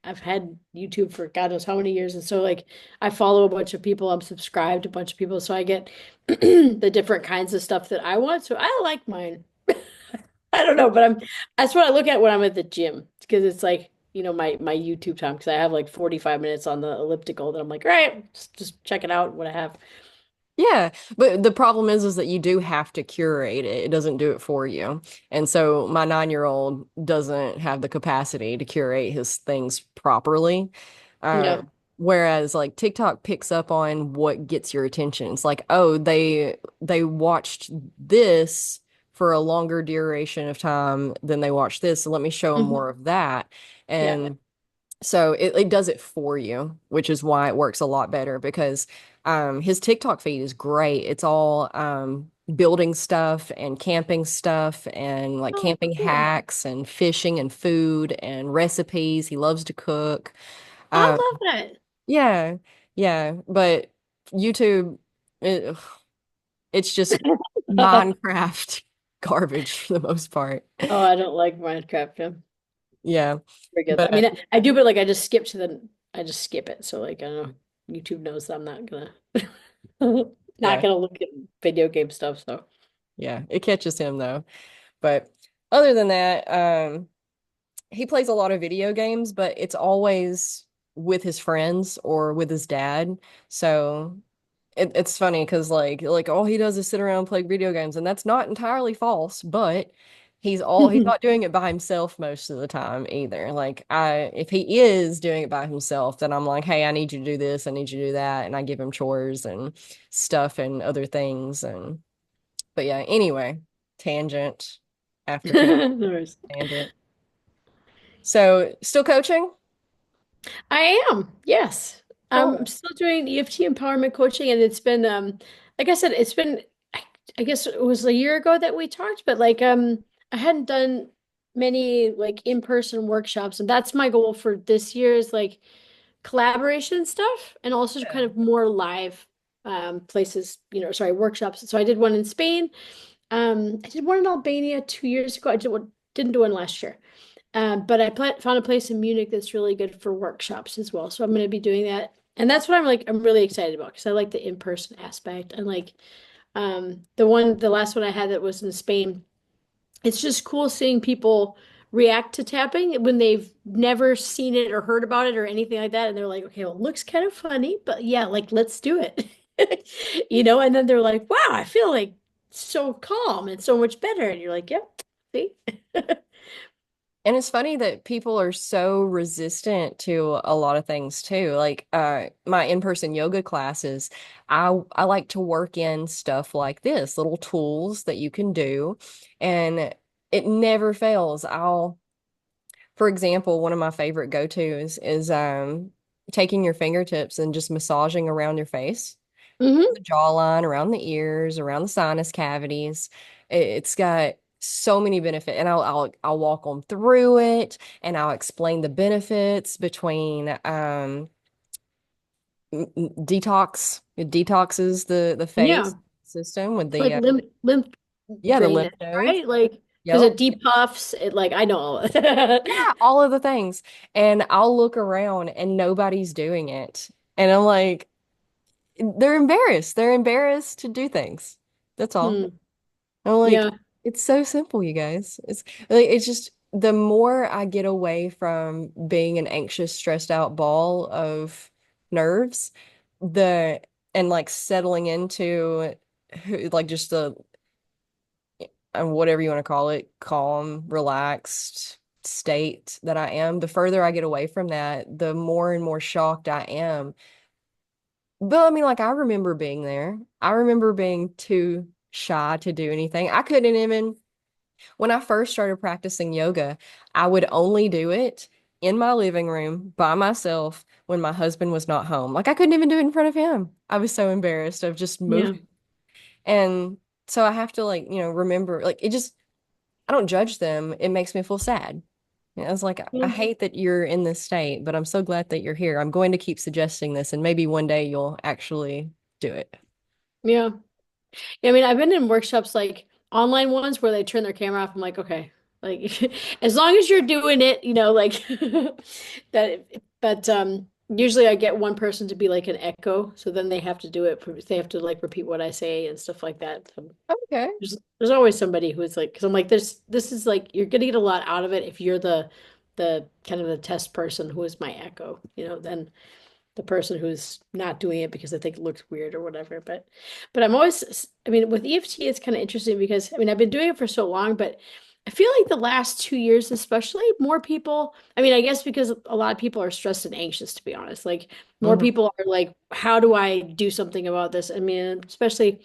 I've had YouTube for God knows how many years, and so like I follow a bunch of people, I'm subscribed to a bunch of people, so I get the different kinds of stuff that I want. So I like mine. I don't know, Yep. but that's what I look at when I'm at the gym because it's like, my YouTube time because I have like 45 minutes on the elliptical that I'm like, all right, just check it out what I have. Yeah, but the problem is that you do have to curate it. It doesn't do it for you. And so my 9-year-old doesn't have the capacity to curate his things properly. Uh, Yeah. whereas like TikTok picks up on what gets your attention. It's like, oh, they watched this for a longer duration of time than they watched this. So let me show them Mhm. more of that. Yeah. And so it does it for you, which is why it works a lot better because his TikTok feed is great. It's all building stuff and camping stuff and like Oh, camping cool. hacks and fishing and food and recipes. He loves to cook. I Um, love that. yeah, yeah. But YouTube, it, it's just Minecraft garbage for the most part. Oh, I don't like Minecraft. Yeah. Yeah. Forget that. But I mean, I do, but like I just skip it. So like I don't know. YouTube knows that I'm not gonna not yeah, gonna look at video game stuff. So yeah, it catches him though. But other than that, he plays a lot of video games, but it's always with his friends or with his dad. So it's funny because like all he does is sit around and play video games, and that's not entirely false, but he's not doing it by himself most of the time either. Like I if he is doing it by himself, then I'm like, hey, I need you to do this, I need you to do that, and I give him chores and stuff and other things. And but yeah, anyway, tangent after No worries. tangent. So still coaching? I am, yes. I'm Cool. still doing EFT empowerment coaching, and it's been like I said, it's been I guess it was a year ago that we talked, but like I hadn't done many like in-person workshops, and that's my goal for this year is like collaboration stuff and also kind Yeah. of more live places, sorry, workshops. So I did one in Spain. I did one in Albania 2 years ago. Didn't do one last year. But I found a place in Munich that's really good for workshops as well. So I'm going to be doing that. And that's what I'm really excited about because I like the in-person aspect. And like the last one I had that was in Spain, it's just cool seeing people react to tapping when they've never seen it or heard about it or anything like that. And they're like, okay, well, it looks kind of funny, but yeah, like, let's do it. And then they're like, wow, I feel like so calm and so much better. And you're like, yep, see? And it's funny that people are so resistant to a lot of things too. Like my in-person yoga classes, I like to work in stuff like this, little tools that you can do, and it never fails. For example, one of my favorite go-tos is taking your fingertips and just massaging around your face, Hmm. the jawline, around the ears, around the sinus cavities. It's got so many benefits, and I'll walk them through it, and I'll explain the benefits between detox. It detoxes the Yeah. face system with Like the lymph yeah, the lymph drainage, nodes. right? Like, because Yep. it depuffs it, like, I know. Yeah, all of the things. And I'll look around and nobody's doing it. And I'm like, they're embarrassed. They're embarrassed to do things. That's all. Hmm. I'm like, Yeah. it's so simple, you guys. It's just the more I get away from being an anxious, stressed out ball of nerves, the and like settling into like just the whatever you want to call it, calm, relaxed state that I am, the further I get away from that, the more and more shocked I am. But I mean, like, I remember being there. I remember being too shy to do anything. I couldn't even, when I first started practicing yoga, I would only do it in my living room by myself when my husband was not home. Like, I couldn't even do it in front of him. I was so embarrassed of just Yeah. moving. And so I have to, like, remember, like, I don't judge them. It makes me feel sad. I was like, I Yeah. hate that you're in this state, but I'm so glad that you're here. I'm going to keep suggesting this, and maybe one day you'll actually do it. Yeah. Yeah, I mean, I've been in workshops like online ones where they turn their camera off. I'm like, okay, like as long as you're doing it, like that. But usually I get one person to be like an echo, so then they have to do it. They have to like repeat what I say and stuff like that. So Okay. there's always somebody who is like, because I'm like, this is like you're gonna get a lot out of it if you're the kind of the test person who is my echo, then the person who's not doing it because they think it looks weird or whatever. But I mean, with EFT, it's kind of interesting because I mean, I've been doing it for so long, but I feel like the last 2 years, especially, more people, I mean, I guess because a lot of people are stressed and anxious, to be honest. Like more Hmm. people are like, how do I do something about this? I mean, especially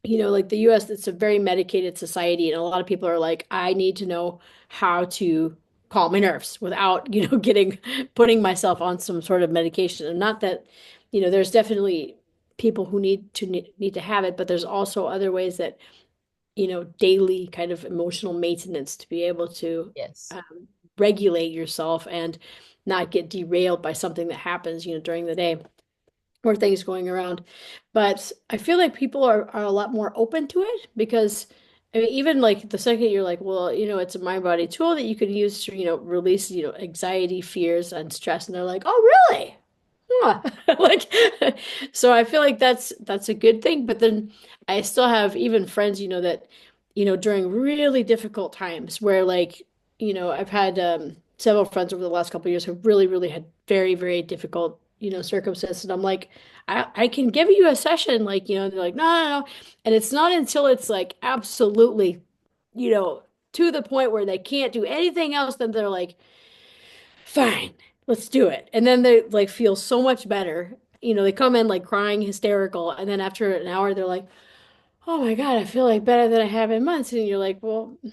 like the US, it's a very medicated society, and a lot of people are like, I need to know how to calm my nerves without, putting myself on some sort of medication. And not that, there's definitely people who need to have it, but there's also other ways that, daily kind of emotional maintenance to be able to Yes. regulate yourself and not get derailed by something that happens, during the day or things going around. But I feel like people are a lot more open to it because I mean, even like the second you're like, well, it's a mind body tool that you could use to, release, anxiety, fears, and stress. And they're like, oh, really? Huh. Like, so I feel like that's a good thing. But then I still have even friends, that, during really difficult times where like, I've had several friends over the last couple of years who really, really had very, very difficult, circumstances. And I'm like, I can give you a session, like, they're like, no, no, no. And it's not until it's like absolutely, you know, to the point where they can't do anything else, then they're like, fine, let's do it. And then they like feel so much better. They come in like crying, hysterical, and then after an hour, they're like, "Oh my God, I feel like better than I have in months." And you're like, "Well, I'm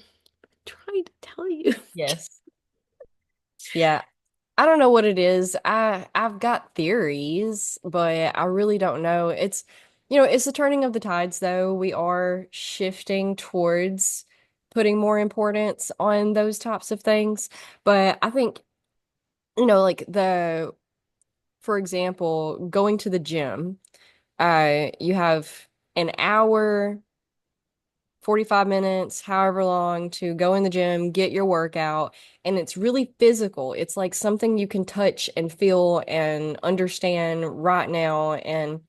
trying to tell you." Yes. Yeah. I don't know what it is. I've got theories, but I really don't know. It's the turning of the tides though. We are shifting towards putting more importance on those types of things. But I think, like for example, going to the gym, you have an hour, 45 minutes, however long to go in the gym, get your workout, and it's really physical. It's like something you can touch and feel and understand right now, and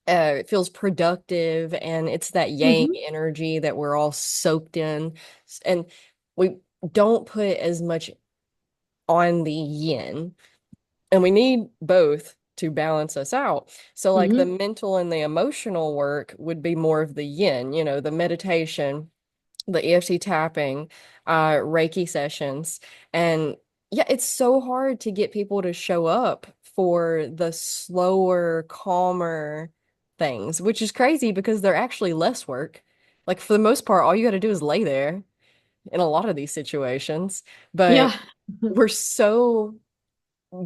it feels productive, and it's that yang Hmm. energy that we're all soaked in. And we don't put as much on the yin, and we need both to balance us out. So, like the Hmm. mental and the emotional work would be more of the yin, the meditation, the EFT tapping, Reiki sessions. And yeah, it's so hard to get people to show up for the slower, calmer things, which is crazy because they're actually less work. Like for the most part, all you got to do is lay there in a lot of these situations. But Yeah. we're so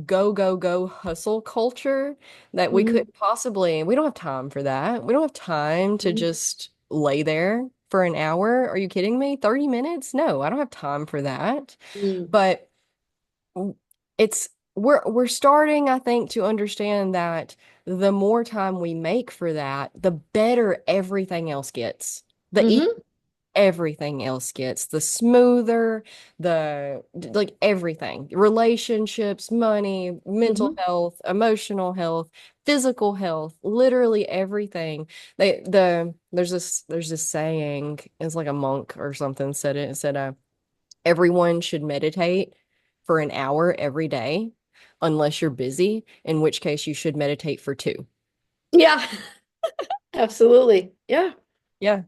go, go, go hustle culture that Hmm. we don't have time for that. We don't have time to just lay there for an hour. Are you kidding me? 30 minutes? No, I don't have time for that. Hmm. But it's we're starting, I think, to understand that the more time we make for that, the better everything else gets. Hmm. Everything else gets, the smoother, like everything, relationships, money, mental Hmm. health, emotional health, physical health, literally everything. There's this saying, it's like a monk or something said it. It said, everyone should meditate for an hour every day unless you're busy, in which case you should meditate for two. Yeah, absolutely. Yeah. Yeah,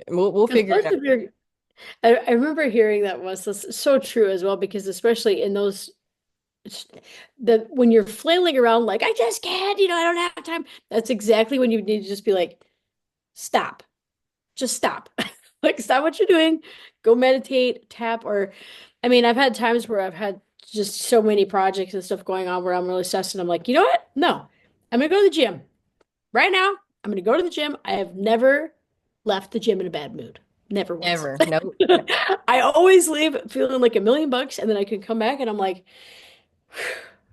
we'll Because figure it both out. of your, I remember hearing that once. That's so true as well, because especially in those, when you're flailing around like, I just can't, I don't have time. That's exactly when you need to just be like, stop, just stop. Like, stop what you're doing, go meditate, tap, or, I mean, I've had times where I've had just so many projects and stuff going on where I'm really stressed and I'm like, you know what? No, I'm gonna go to the gym. Right now, I'm going to go to the gym. I have never left the gym in a bad mood. Never once. Never. Nope. I always leave feeling like $1 million, and then I can come back and I'm like,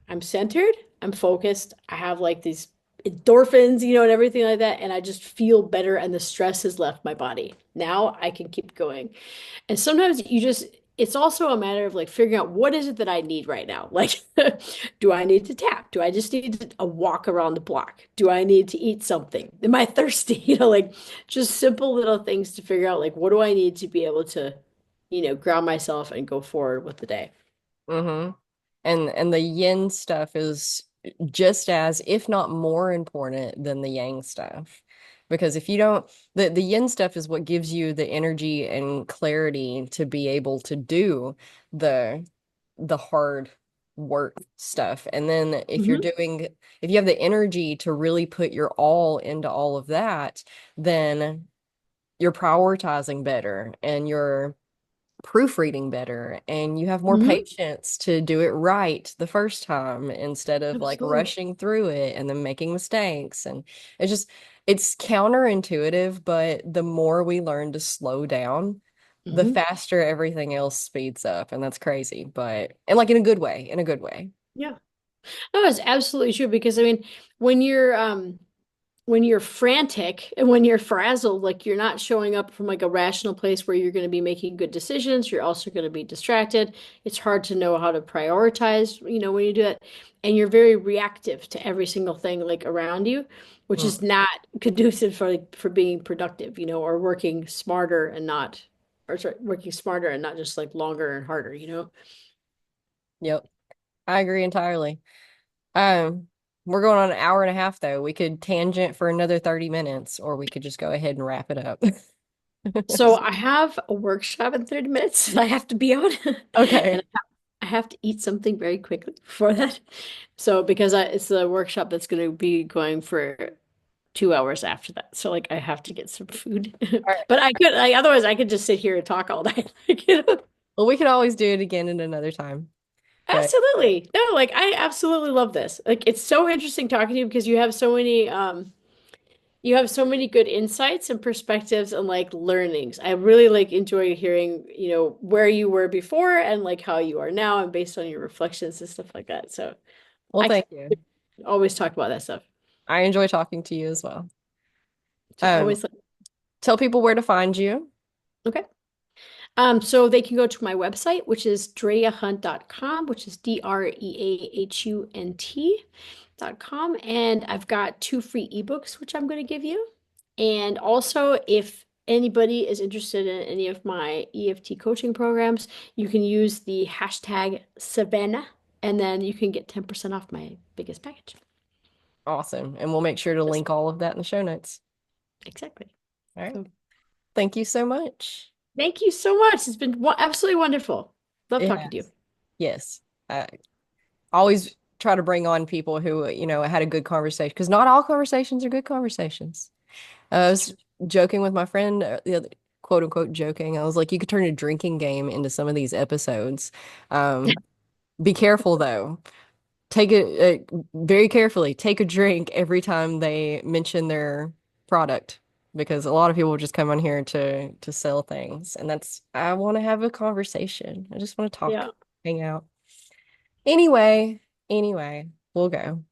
I'm centered, I'm focused, I have like these endorphins, and everything like that, and I just feel better, and the stress has left my body. Now I can keep going. And sometimes it's also a matter of like figuring out what is it that I need right now. Like, do I need to tap? Do I just need a walk around the block? Do I need to eat something? Am I thirsty? Like just simple little things to figure out like what do I need to be able to, ground myself and go forward with the day. hmm and the yin stuff is just as, if not more important than the yang stuff. Because if you don't, the yin stuff is what gives you the energy and clarity to be able to do the the hard work stuff. And then Hmm. if you have the energy to really put your all into all of that, then you're prioritizing better, and you're proofreading better, and you have more Hmm. patience to do it right the first time instead of like Absolutely. rushing through it and then making mistakes. And it's just it's counterintuitive, but the more we learn to slow down, the Hmm. faster everything else speeds up. And that's crazy, but and like in a good way, in a good way. Yeah. No, it's absolutely true because I mean, when you're frantic and when you're frazzled, like you're not showing up from like a rational place where you're going to be making good decisions. You're also going to be distracted. It's hard to know how to prioritize, when you do that. And you're very reactive to every single thing like around you, which Mm. is not conducive for being productive, or working smarter and not, or sorry, working smarter and not just like longer and harder. Yep, I agree entirely. um we're going on an hour and a half though. We could tangent for another 30 minutes, or we could just go ahead and wrap it up. So I have a workshop in 30 minutes that I have to be on, and Okay. I have to eat something very quickly before that. So because it's a workshop that's going to be going for 2 hours after that. So like I have to get some food. All right. But otherwise I could just sit here and talk all day. Well, we could always do it again in another time. But Absolutely. No, like I absolutely love this. Like it's so interesting talking to you because you have so many You have so many good insights and perspectives and like learnings. I really like enjoy hearing, where you were before and like how you are now and based on your reflections and stuff like that. So Well, I can thank you. always talk about that stuff. I enjoy talking to you as well. So Um, always like, Tell people where to find you. okay. So they can go to my website, which is dreahunt.com, which is DREAHUNT.com. And I've got two free ebooks, which I'm going to give you. And also, if anybody is interested in any of my EFT coaching programs, you can use the hashtag Savannah, and then you can get 10% off my biggest package. Awesome. And we'll make sure to Just link all of that in the show notes. exactly. All right. So Thank you so much. thank you so much. It's been absolutely wonderful. Love It talking to you. has. Yes. I always try to bring on people who, had a good conversation because not all conversations are good conversations. I It's was true. joking with my friend the other, quote unquote joking. I was like, you could turn a drinking game into some of these episodes. Um, be careful though. Take it very carefully. Take a drink every time they mention their product because a lot of people just come on here to sell things, and that's I want to have a conversation. I just want to talk, Yeah. hang out. Anyway, we'll go.